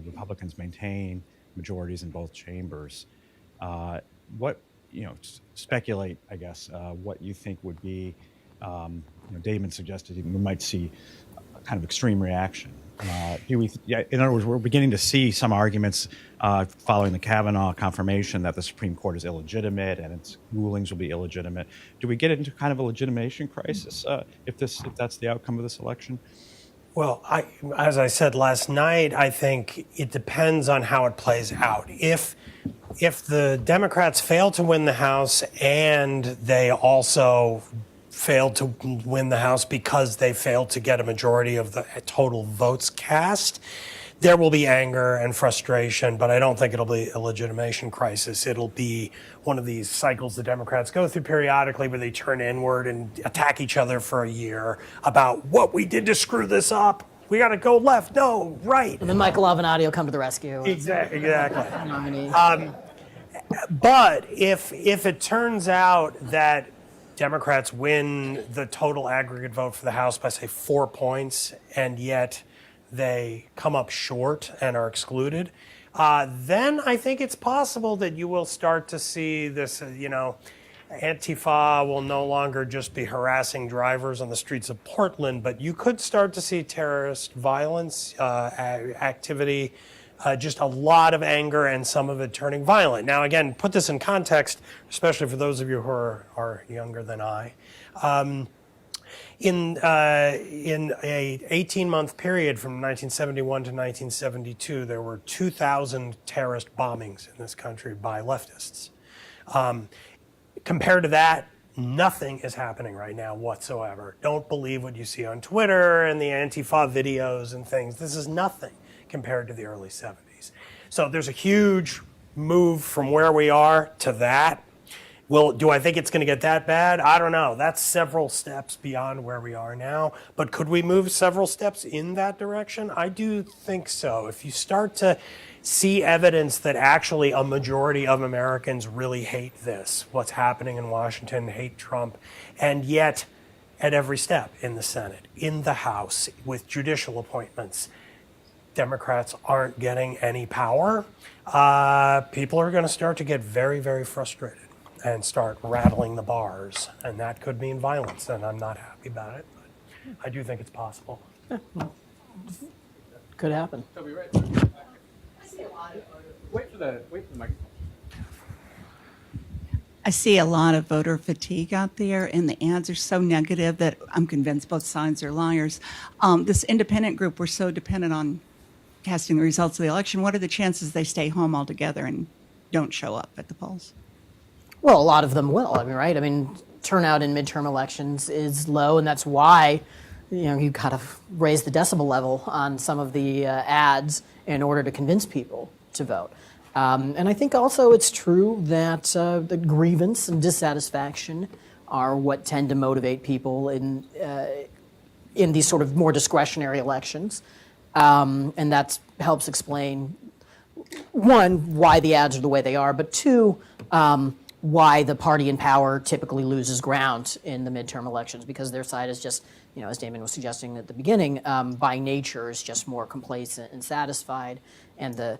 Speaker 7: Republicans maintain majorities in both chambers. What, speculate, I guess, what you think would be, Damon suggested we might see a kind of extreme reaction. In other words, we're beginning to see some arguments following the Kavanaugh confirmation that the Supreme Court is illegitimate and its rulings will be illegitimate. Do we get into kind of a legitimation crisis if that's the outcome of this election?
Speaker 3: Well, as I said last night, I think it depends on how it plays out. If the Democrats fail to win the House and they also failed to win the House because they failed to get a majority of the total votes cast, there will be anger and frustration, but I don't think it'll be a legitimation crisis. It'll be one of these cycles the Democrats go through periodically where they turn inward and attack each other for a year about what we did to screw this up. We got to go left, no, right.
Speaker 4: And then Michael Avenatti will come to the rescue.
Speaker 3: Exactly.
Speaker 4: Nominee.
Speaker 3: But if it turns out that Democrats win the total aggregate vote for the House by, say, 4 points, and yet they come up short and are excluded, then I think it's possible that you will start to see this, Antifa will no longer just be harassing drivers on the streets of Portland, but you could start to see terrorist violence activity, just a lot of anger and some of it turning violent. Now, again, put this in context, especially for those of you who are younger than I. In a 18-month period from 1971 to 1972, there were 2,000 terrorist bombings in this country by leftists. Compared to that, nothing is happening right now whatsoever. Don't believe what you see on Twitter and the Antifa videos and things. This is nothing compared to the early 70s. So there's a huge move from where we are to that. Well, do I think it's going to get that bad? I don't know. That's several steps beyond where we are now. But could we move several steps in that direction? I do think so. If you start to see evidence that actually a majority of Americans really hate this, what's happening in Washington, hate Trump, and yet at every step in the Senate, in the House, with judicial appointments, Democrats aren't getting any power, people are going to start to get very, very frustrated and start rattling the bars, and that could mean violence, and I'm not happy about it, but I do think it's possible.
Speaker 4: Could happen.
Speaker 1: Toby, right. Wait for the microphone.
Speaker 8: I see a lot of voter fatigue out there, and the ads are so negative that I'm convinced both sides are liars. This independent group, we're so dependent on casting the results of the election. What are the chances they stay home altogether and don't show up at the polls?
Speaker 4: Well, a lot of them will. Right? Turnout in midterm elections is low, and that's why, you kind of raise the decibel level on some of the ads in order to convince people to vote. And I think also it's true that the grievance and dissatisfaction are what tend to motivate people in these sort of more discretionary elections. And that helps explain, one, why the ads are the way they are, but two, why the party in power typically loses ground in the midterm elections, because their side is just, as Damon was suggesting at the beginning, by nature is just more complacent and satisfied. And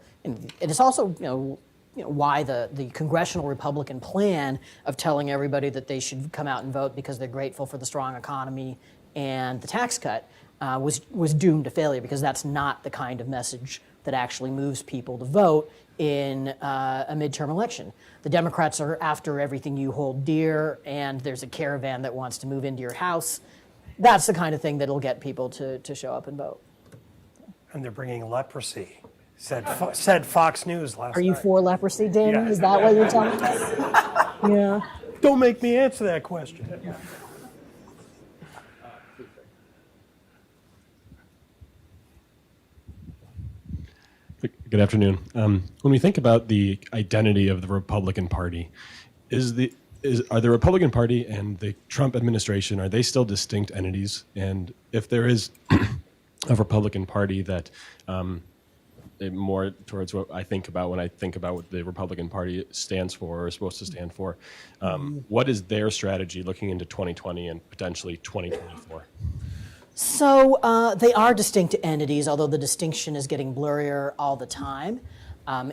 Speaker 4: it's also, why the congressional Republican plan of telling everybody that they should come out and vote because they're grateful for the strong economy and the tax cut was doomed to failure, because that's not the kind of message that actually moves people to vote in a midterm election. The Democrats are after everything you hold dear, and there's a caravan that wants to move into your house. That's the kind of thing that'll get people to show up and vote.
Speaker 3: And they're bringing leprosy, said Fox News last night.
Speaker 4: Are you for leprosy, Damon?
Speaker 3: Yeah.
Speaker 4: Is that what you're telling us? Yeah.
Speaker 3: Don't make me answer that question.
Speaker 9: Good afternoon. When we think about the identity of the Republican Party, are the Republican Party and the Trump administration, are they still distinct entities? And if there is a Republican Party that more towards what I think about when I think about what the Republican Party stands for or is supposed to stand for, what is their strategy looking into 2020 and potentially 2024?
Speaker 4: So they are distinct entities, although the distinction is getting blurrier all the time. I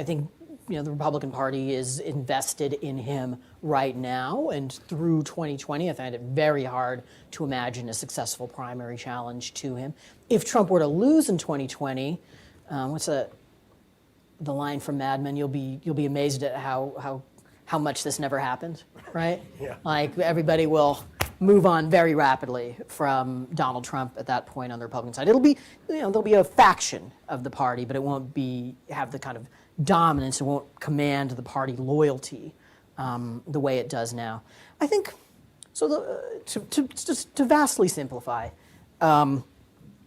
Speaker 4: think the Republican Party is invested in him right now, and through 2020, I find it very hard to imagine a successful primary challenge to him. If Trump were to lose in 2020, what's the line from Mad Men? You'll be amazed at how much this never happened, right?
Speaker 3: Yeah.
Speaker 4: Like everybody will move on very rapidly from Donald Trump at that point on the Republican side. It'll be, there'll be a faction of the party, but it won't have the kind of dominance. It won't command the party loyalty the way it does now. I think, so to vastly simplify, I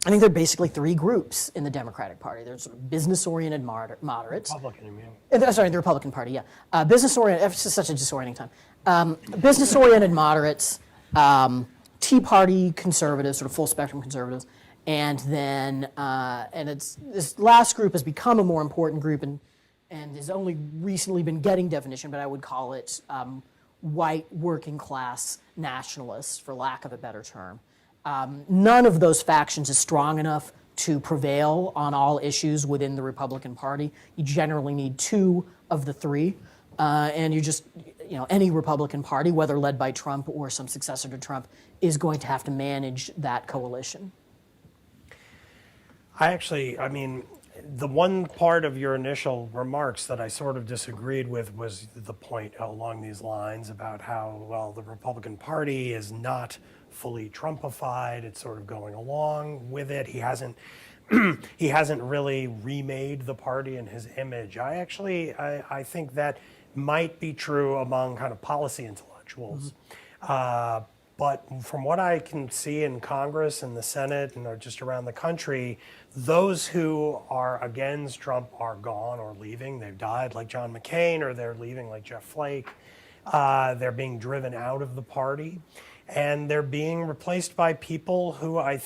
Speaker 4: think there are basically three groups in the Democratic Party. There's sort of business-oriented moderates.
Speaker 3: Republican, you mean?
Speaker 4: Sorry, the Republican Party, yeah. Business-oriented, it's just such a disorienting time. Business-oriented moderates, Tea Party conservatives, sort of full-spectrum conservatives, and then this last group has become a more important group and has only recently been getting definition, but I would call it white working-class nationalists, for lack of a better term. None of those factions is strong enough to prevail on all issues within the Republican Party. You generally need two of the three, and you just, any Republican Party, whether led by Trump or some successor to Trump, is going to have to manage that coalition.
Speaker 3: I mean, the one part of your initial remarks that I sort of disagreed with was the point along these lines about how, well, the Republican Party is not fully Trumpified. It's sort of going along with it. He hasn't really remade the party in his image. I think that might be true among kind of policy intellectuals. Mm-hmm. But from what I can see in Congress and the Senate and just around the country, those who are against Trump are gone or leaving. They've died, like John McCain, or they're leaving, like Jeff Flake. They're being driven out of the party. And they're being replaced by people who I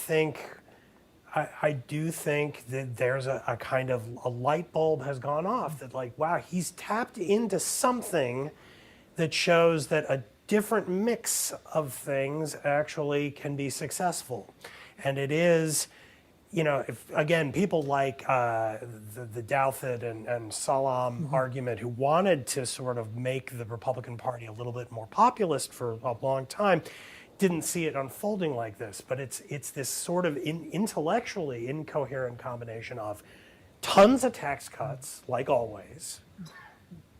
Speaker 3: do think that there's a kind of a light bulb has gone off that, like, wow, he's tapped into something that shows that a different mix of things actually can be successful. And it is, if, again, people like the Douthit and Salam argument, who wanted to sort of make the Republican Party a little bit more populist for a long time, didn't see it unfolding like this. But it's this sort of intellectually incoherent combination of tons of tax cuts, like always,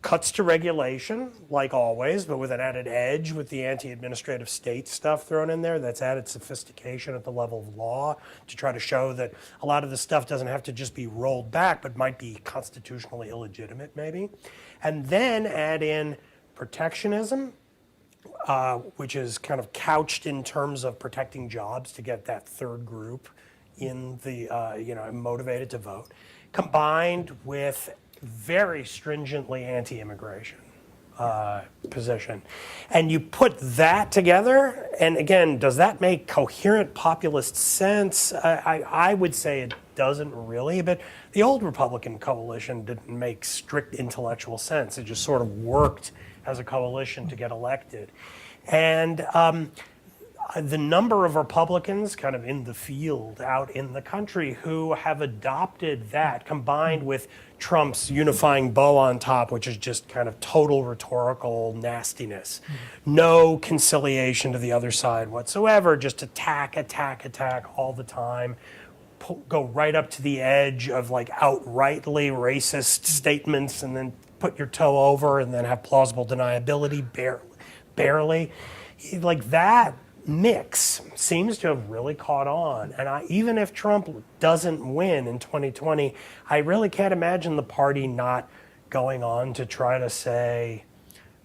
Speaker 3: cuts to regulation, like always, but with an added edge with the anti-administrative state stuff thrown in there that's added sophistication at the level of law to try to show that a lot of the stuff doesn't have to just be rolled back, but might be constitutionally illegitimate, maybe. And then add in protectionism, which is kind of couched in terms of protecting jobs to get that third group in the, motivated to vote. combined with very stringently anti-immigration position. And you put that together, and again, does that make coherent populist sense? I would say it doesn't really, but the old Republican coalition didn't make strict intellectual sense. It just sort of worked as a coalition to get elected. And the number of Republicans kind of in the field out in the country who have adopted that, combined with Trump's unifying bow on top, which is just kind of total rhetorical nastiness. No conciliation to the other side whatsoever, just attack all the time. Go right up to the edge of like outrightly racist statements and then put your toe over and then have plausible deniability barely. Like that mix seems to have really caught on. And even if Trump doesn't win in 2020, I really can't imagine the party not going on to try to say,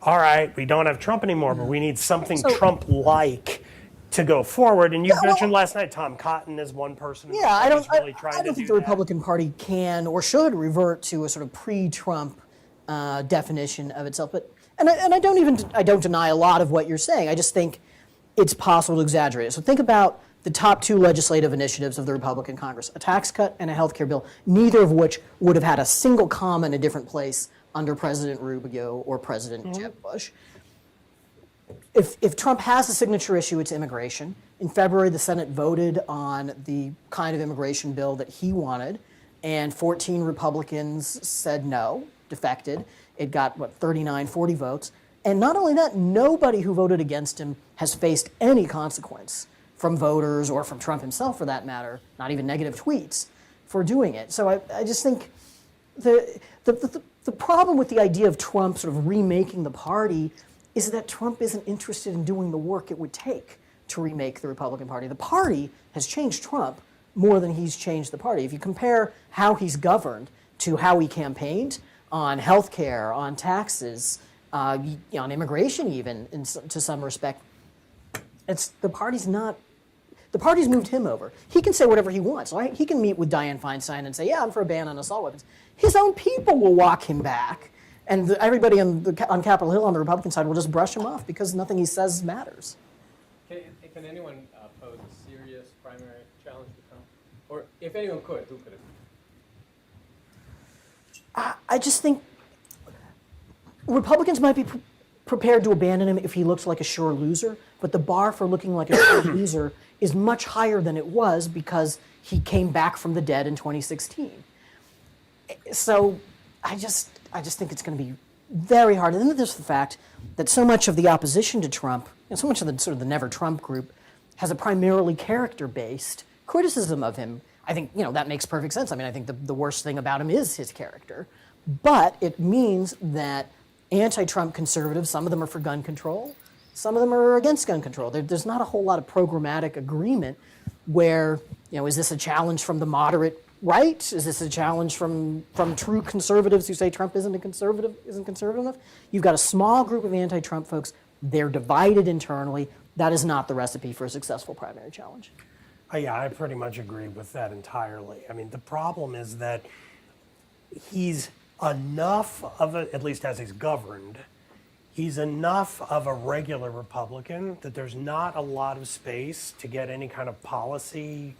Speaker 3: all right, we don't have Trump anymore, but we need something Trump-like to go forward. And you mentioned last night, Tom Cotton is one person who's really trying to do that.
Speaker 4: I don't think the Republican Party can or should revert to a sort of pre-Trump definition of itself. But I don't deny a lot of what you're saying. I just think it's possible to exaggerate it. So think about the top two legislative initiatives of the Republican Congress, a tax cut and a health care bill, neither of which would have had a single comma in a different place under President Rubio or President Jeb Bush. If Trump has a signature issue, it's immigration. In February, the Senate voted on the kind of immigration bill that he wanted, and 14 Republicans said no, defected. It got, 39, 40 votes. And not only that, nobody who voted against him has faced any consequence from voters or from Trump himself, for that matter, not even negative tweets, for doing it. So I just think the problem with the idea of Trump sort of remaking the party is that Trump isn't interested in doing the work it would take to remake the Republican Party. The party has changed Trump more than he's changed the party. If you compare how he's governed to how he campaigned on health care, on taxes, on immigration even, to some respect, the party's moved him over. He can say whatever he wants, right? He can meet with Dianne Feinstein and say, yeah, I'm for a ban on assault weapons. His own people will walk him back. And everybody on Capitol Hill on the Republican side will just brush him off because nothing he says matters.
Speaker 1: Can anyone pose a serious primary challenge to Trump? Or if anyone could, who could it?
Speaker 4: I just think Republicans might be prepared to abandon him if he looks like a sure loser, but the bar for looking like a sure loser is much higher than it was because he came back from the dead in 2016. So I just think it's going to be very hard. And then there's the fact that so much of the opposition to Trump, and so much of the sort of the Never Trump group, has a primarily character-based criticism of him. I think, that makes perfect sense. I mean, I think the worst thing about him is his character. But it means that anti-Trump conservatives, some of them are for gun control, some of them are against gun control. There's not a whole lot of programmatic agreement where, is this a challenge from the moderate right? Is this a challenge from true conservatives who say Trump isn't conservative enough? You've got a small group of anti-Trump folks. They're divided internally. That is not the recipe for a successful primary challenge.
Speaker 3: Yeah, I pretty much agree with that entirely. I mean, the problem is that he's enough of at least as he's governed, he's enough of a regular Republican that there's not a lot of space to get any kind of policy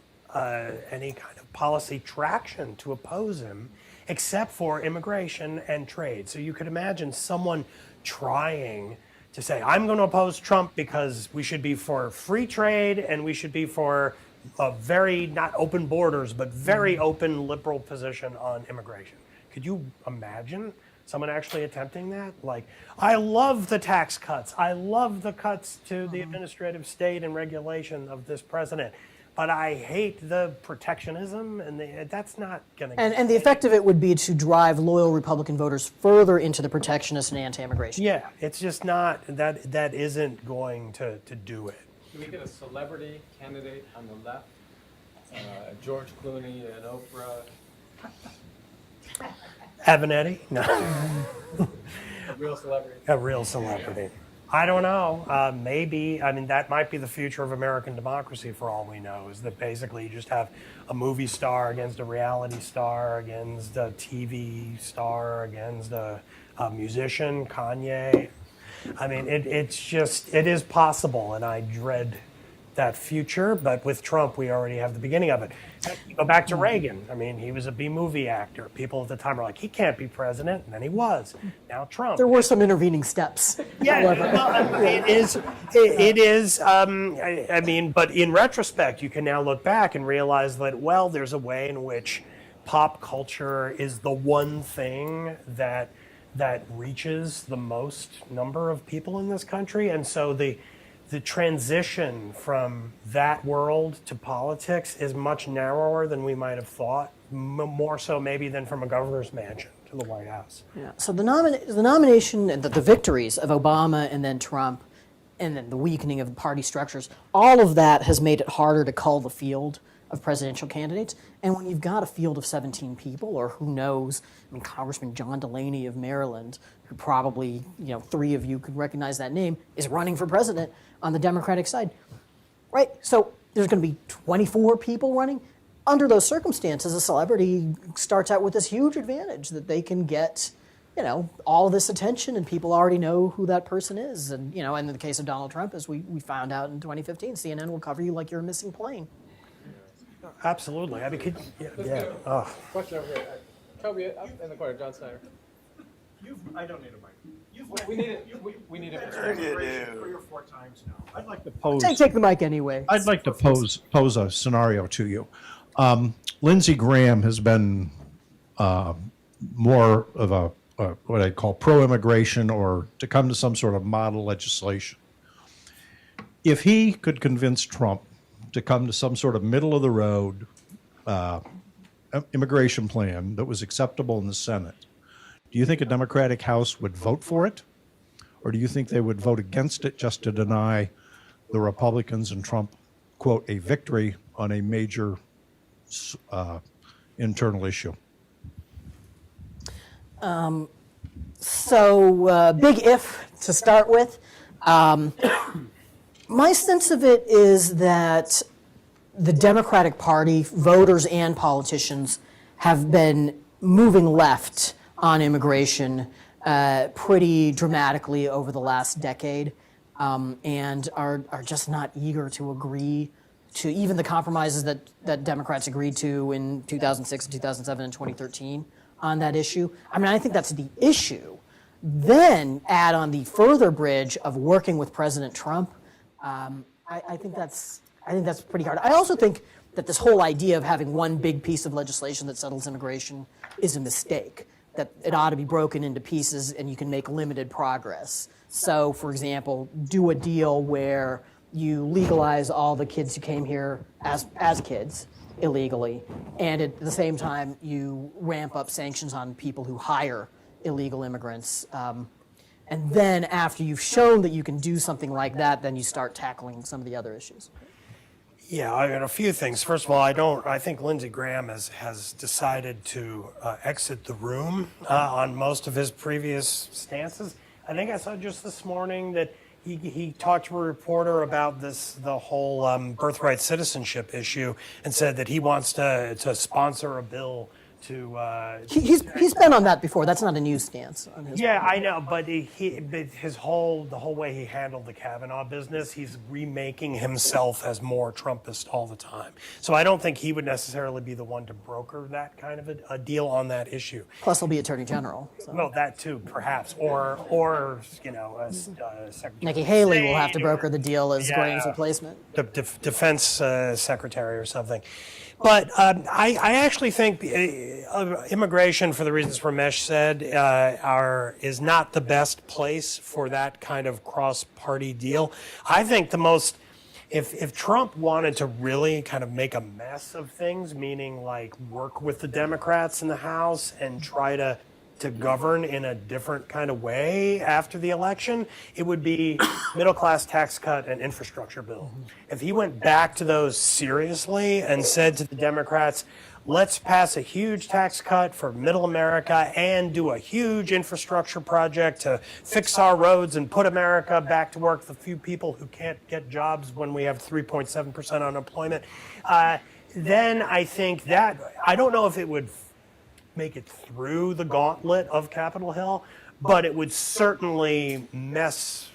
Speaker 3: traction to oppose him, except for immigration and trade. So you could imagine someone trying to say, I'm going to oppose Trump because we should be for free trade and we should be for a very, not open borders, but very open liberal position on immigration. Could you imagine someone actually attempting that? Like, I love the tax cuts. I love the cuts to the administrative state and regulation of this president. But I hate the protectionism, and that's not going to.
Speaker 4: And the effect of it would be to drive loyal Republican voters further into the protectionist and anti-immigration.
Speaker 3: Yeah, it's just not that isn't going to do it.
Speaker 1: Can we get a celebrity candidate on the left? George Clooney and Oprah.
Speaker 3: Avenatti? No.
Speaker 1: A real celebrity.
Speaker 3: A real celebrity. I don't know. Maybe. I mean, that might be the future of American democracy for all we know, is that basically you just have a movie star against a reality star, against a TV star, against a musician, Kanye. I mean, it is possible, and I dread that future, but with Trump, we already have the beginning of it. Go back to Reagan. I mean, he was a B-movie actor. People at the time were like, he can't be president, and then he was. Now Trump.
Speaker 4: There were some intervening steps.
Speaker 3: Yeah, well, it is. It is. I mean, but in retrospect, you can now look back and realize that, well, there's a way in which pop culture is the one thing that reaches the most number of people in this country, and so the transition from that world to politics is much narrower than we might have thought, more so maybe than from a governor's mansion to the White House.
Speaker 4: Yeah. So the nomination and the victories of Obama and then Trump and then the weakening of the party structures, all of that has made it harder to cull the field of presidential candidates. And when you've got a field of 17 people, or who knows, I mean, Congressman John Delaney of Maryland, who probably, three of you could recognize that name, is running for president on the Democratic side, right? So there's going to be 24 people running. Under those circumstances, a celebrity starts out with this huge advantage that they can get, all this attention, and people already know who that person is. And, and in the case of Donald Trump, as we found out in 2015, CNN will cover you like you're a missing plane.
Speaker 3: Absolutely. I mean, yeah. Oh.
Speaker 1: Question over here. Toby, up in the corner, John Snyder.
Speaker 10: I don't need a mic.
Speaker 1: We need it. We need it.
Speaker 10: 3 or 4 times now. I'd like to pose.
Speaker 4: Take the mic anyway.
Speaker 10: I'd like to pose a scenario to you. Lindsey Graham has been more of a what I'd call pro-immigration, or to come to some sort of model legislation. If he could convince Trump to come to some sort of middle-of-the-road immigration plan that was acceptable in the Senate, do you think a Democratic House would vote for it? Or do you think they would vote against it just to deny the Republicans and Trump, quote, a victory on a major internal issue?
Speaker 4: Big if to start with. My sense of it is that the Democratic Party, voters and politicians, have been moving left on immigration pretty dramatically over the last decade, and are just not eager to agree to even the compromises that Democrats agreed to in 2006, 2007, and 2013 on that issue. I mean, I think that's the issue. Then add on the further bridge of working with President Trump. I think that's pretty hard. I also think that this whole idea of having one big piece of legislation that settles immigration is a mistake, that it ought to be broken into pieces and you can make limited progress. So, for example, do a deal where you legalize all the kids who came here as kids illegally, and at the same time you ramp up sanctions on people who hire illegal immigrants. And then after you've shown that you can do something like that, then you start tackling some of the other issues.
Speaker 3: Yeah, I mean, a few things. First of all, I think Lindsey Graham has decided to exit the room on most of his previous stances. I think I saw just this morning that he talked to a reporter about the whole birthright citizenship issue, and said that he wants to sponsor a bill to.
Speaker 4: He's been on that before. That's not a new stance on his
Speaker 3: Yeah,
Speaker 4: part.
Speaker 3: I know, but the whole way he handled the Kavanaugh business, he's remaking himself as more Trumpist all the time. So I don't think he would necessarily be the one to broker that kind of a deal on that issue.
Speaker 4: Plus, he'll be Attorney General. So.
Speaker 3: Well, that too, perhaps, or Secretary.
Speaker 4: Nikki Haley will have to
Speaker 3: State,
Speaker 4: broker the deal as Graham's replacement.
Speaker 3: Defense secretary or something. But I actually think immigration, for the reasons Ramesh said, is not the best place for that kind of cross-party deal. I think if Trump wanted to really kind of make a mess of things, meaning like work with the Democrats in the House and try to govern in a different kind of way after the election, it would be middle-class tax cut and infrastructure bill. If he went back to those seriously and said to the Democrats, let's pass a huge tax cut for middle America and do a huge infrastructure project to fix our roads and put America back to work, the few people who can't get jobs when we have 3.7% unemployment, then I think that, I don't know if it would make it through the gauntlet of Capitol Hill, but it would certainly mess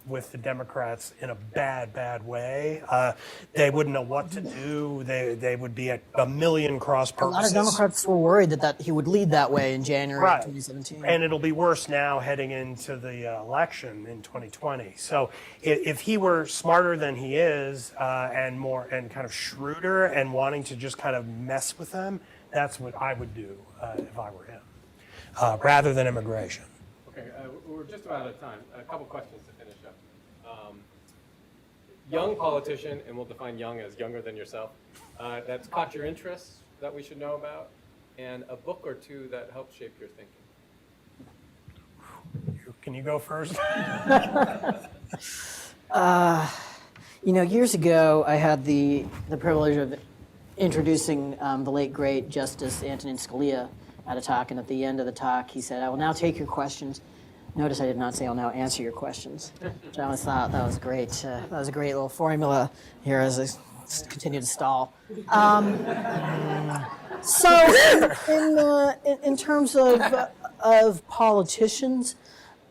Speaker 3: with the Democrats in a bad way. They wouldn't know what to do. They would be at a million cross
Speaker 4: A lot
Speaker 3: purposes.
Speaker 4: of Democrats were worried that he would lead that way in January
Speaker 3: Right.
Speaker 4: of 2017.
Speaker 3: And it'll be worse now heading into the election in 2020. So if he were smarter than he is and more and kind of shrewder and wanting to just kind of mess with them, that's what I would do if I were him, rather than immigration.
Speaker 1: Okay, we're just about out of time. A couple questions to finish up. Young politician, and we'll define young as younger than yourself, that's caught your interest that we should know about, and a book or two that helped shape your thinking.
Speaker 3: Can you go first?
Speaker 4: Years ago, I had the privilege of introducing the late, great Justice Antonin Scalia at a talk, and at the end of the talk, he said, "I will now take your questions." Notice I did not say I'll now answer your questions, which I always thought that was great. That was a great little formula here as I continue to stall. So, in terms of politicians,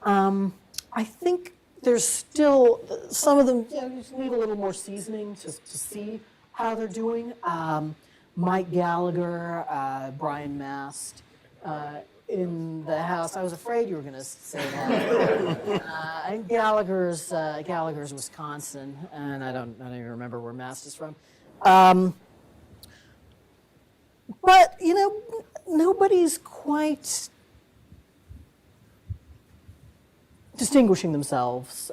Speaker 4: I think there's still some of them just need a little more seasoning to see how they're doing. Mike Gallagher, Brian Mast. In the House, I was afraid you were going to say that. I think Gallagher's Wisconsin, and I don't even remember where Mast is from. But nobody's quite distinguishing themselves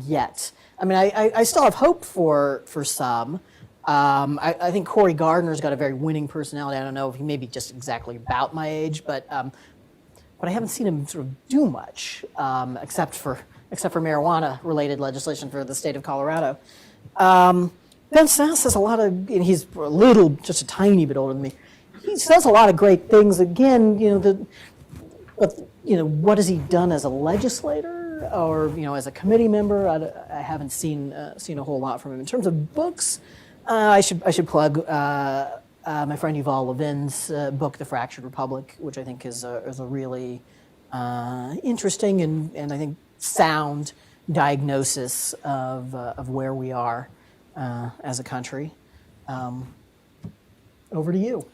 Speaker 4: yet. I mean, I still have hope for some. I think Cory Gardner's got a very winning personality. I don't know if he may be just exactly about my age, but I haven't seen him sort of do much except for marijuana-related legislation for the state of Colorado. Ben Sasse has a lot of. He's just a tiny bit older than me. He says a lot of great things. Again, what has he done as a legislator or as a committee member? I haven't seen a whole lot from him in terms of books. I should plug my friend Yuval Levin's book, The Fractured Republic, which I think is a really interesting and I think sound diagnosis of where we are as a country. Over to you.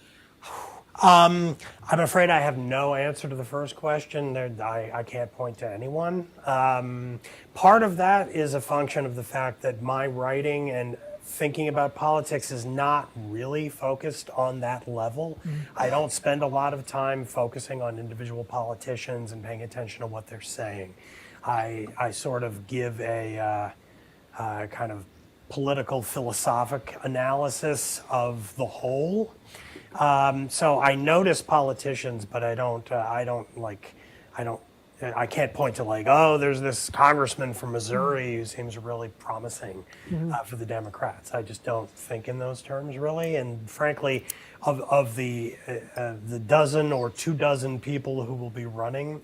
Speaker 3: I'm afraid I have no answer to the first question. I can't point to anyone. Part of that is a function of the fact that my writing and thinking about politics is not really focused on that level. I don't spend a lot of time focusing on individual politicians and paying attention to what they're saying. I sort of give a kind of political philosophic analysis of the whole. So I notice politicians, but I can't point to there's this congressman from Missouri who seems really promising for the Democrats. I just don't think in those terms really. And frankly, of the dozen or 24 people who will be running,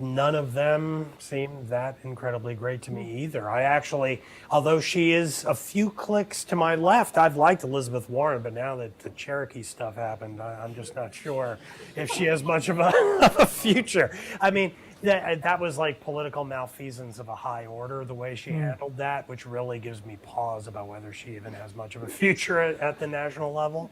Speaker 3: none of them seem that incredibly great to me either. I actually, although she is a few clicks to my left, I've liked Elizabeth Warren, but now that the Cherokee stuff happened, I'm just not sure if she has much of a future. I mean, that was like political malfeasance of a high order, the way she handled that, which really gives me pause about whether she even has much of a future at the national level.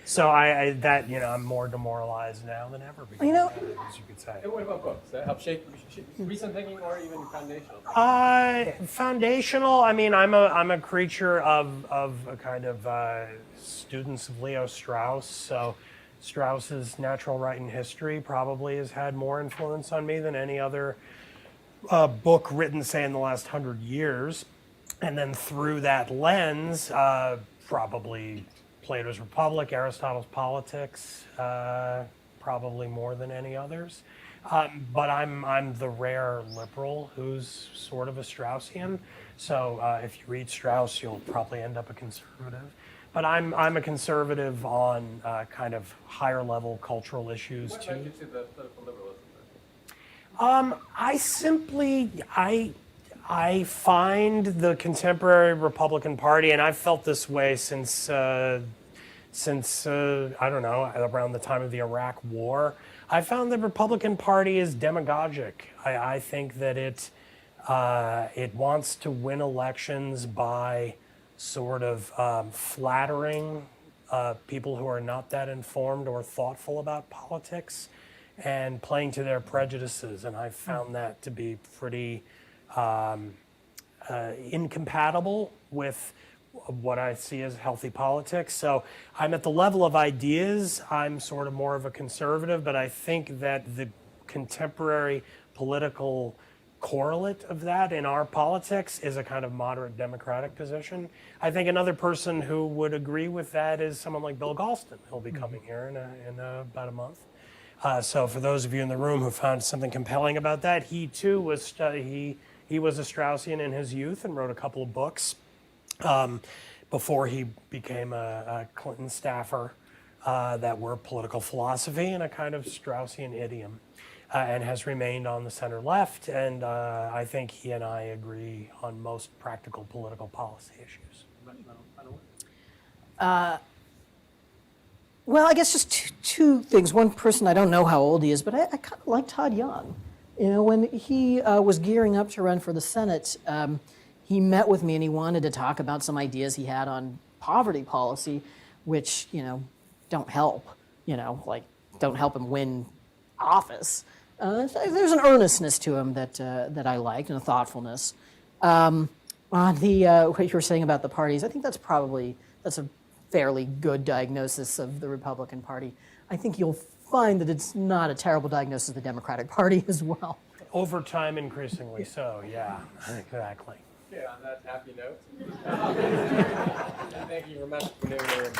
Speaker 3: So I'm more demoralized now than ever because of that, as you could say.
Speaker 1: And what about books that help shape recent thinking or even foundational?
Speaker 3: Foundational. I mean, I'm a creature of a kind of students of Leo Strauss. So Strauss's Natural Right and History probably has had more influence on me than any other book written, say, in the last 100 years. And then through that lens, probably Plato's Republic, Aristotle's Politics, probably more than any others. But I'm the rare liberal who's sort of a Straussian. So if you read Strauss, you'll probably end up a conservative. But I'm a conservative on kind of higher level cultural issues too.
Speaker 1: What led you to the political liberalism?
Speaker 3: I find the contemporary Republican Party, and I've felt this way since I don't know, around the time of the Iraq War. I found the Republican Party is demagogic. I think that it wants to win elections by sort of flattering people who are not that informed or thoughtful about politics and playing to their prejudices. And I found that to be pretty incompatible with what I see as healthy politics. So I'm at the level of ideas, I'm sort of more of a conservative, but I think that the contemporary political correlate of that in our politics is a kind of moderate democratic position. I think another person who would agree with that is someone like Bill Galston. He'll be coming here in about a month. So for those of you in the room who found something compelling about that, he too was he was a Straussian in his youth and wrote a couple of books before he became a Clinton staffer that were political philosophy and a kind of Straussian idiom, and has remained on the center left. And I think he and I agree on most practical political policy issues.
Speaker 4: Well, I guess just two things. One person, I don't know how old he is, but I kind of like Todd Young. You know, when he was gearing up to run for the Senate, he met with me and he wanted to talk about some ideas he had on poverty policy, which, you know, don't help, don't help him win office. There's an earnestness to him that I liked, and a thoughtfulness. On the what you were saying about the parties, I think that's a fairly good diagnosis of the Republican Party. I think you'll find that it's not a terrible diagnosis of the Democratic Party as well.
Speaker 3: Over time, increasingly so, yeah, exactly.
Speaker 1: Yeah, on that happy note. Thank you, Ramesh Ponnuru, and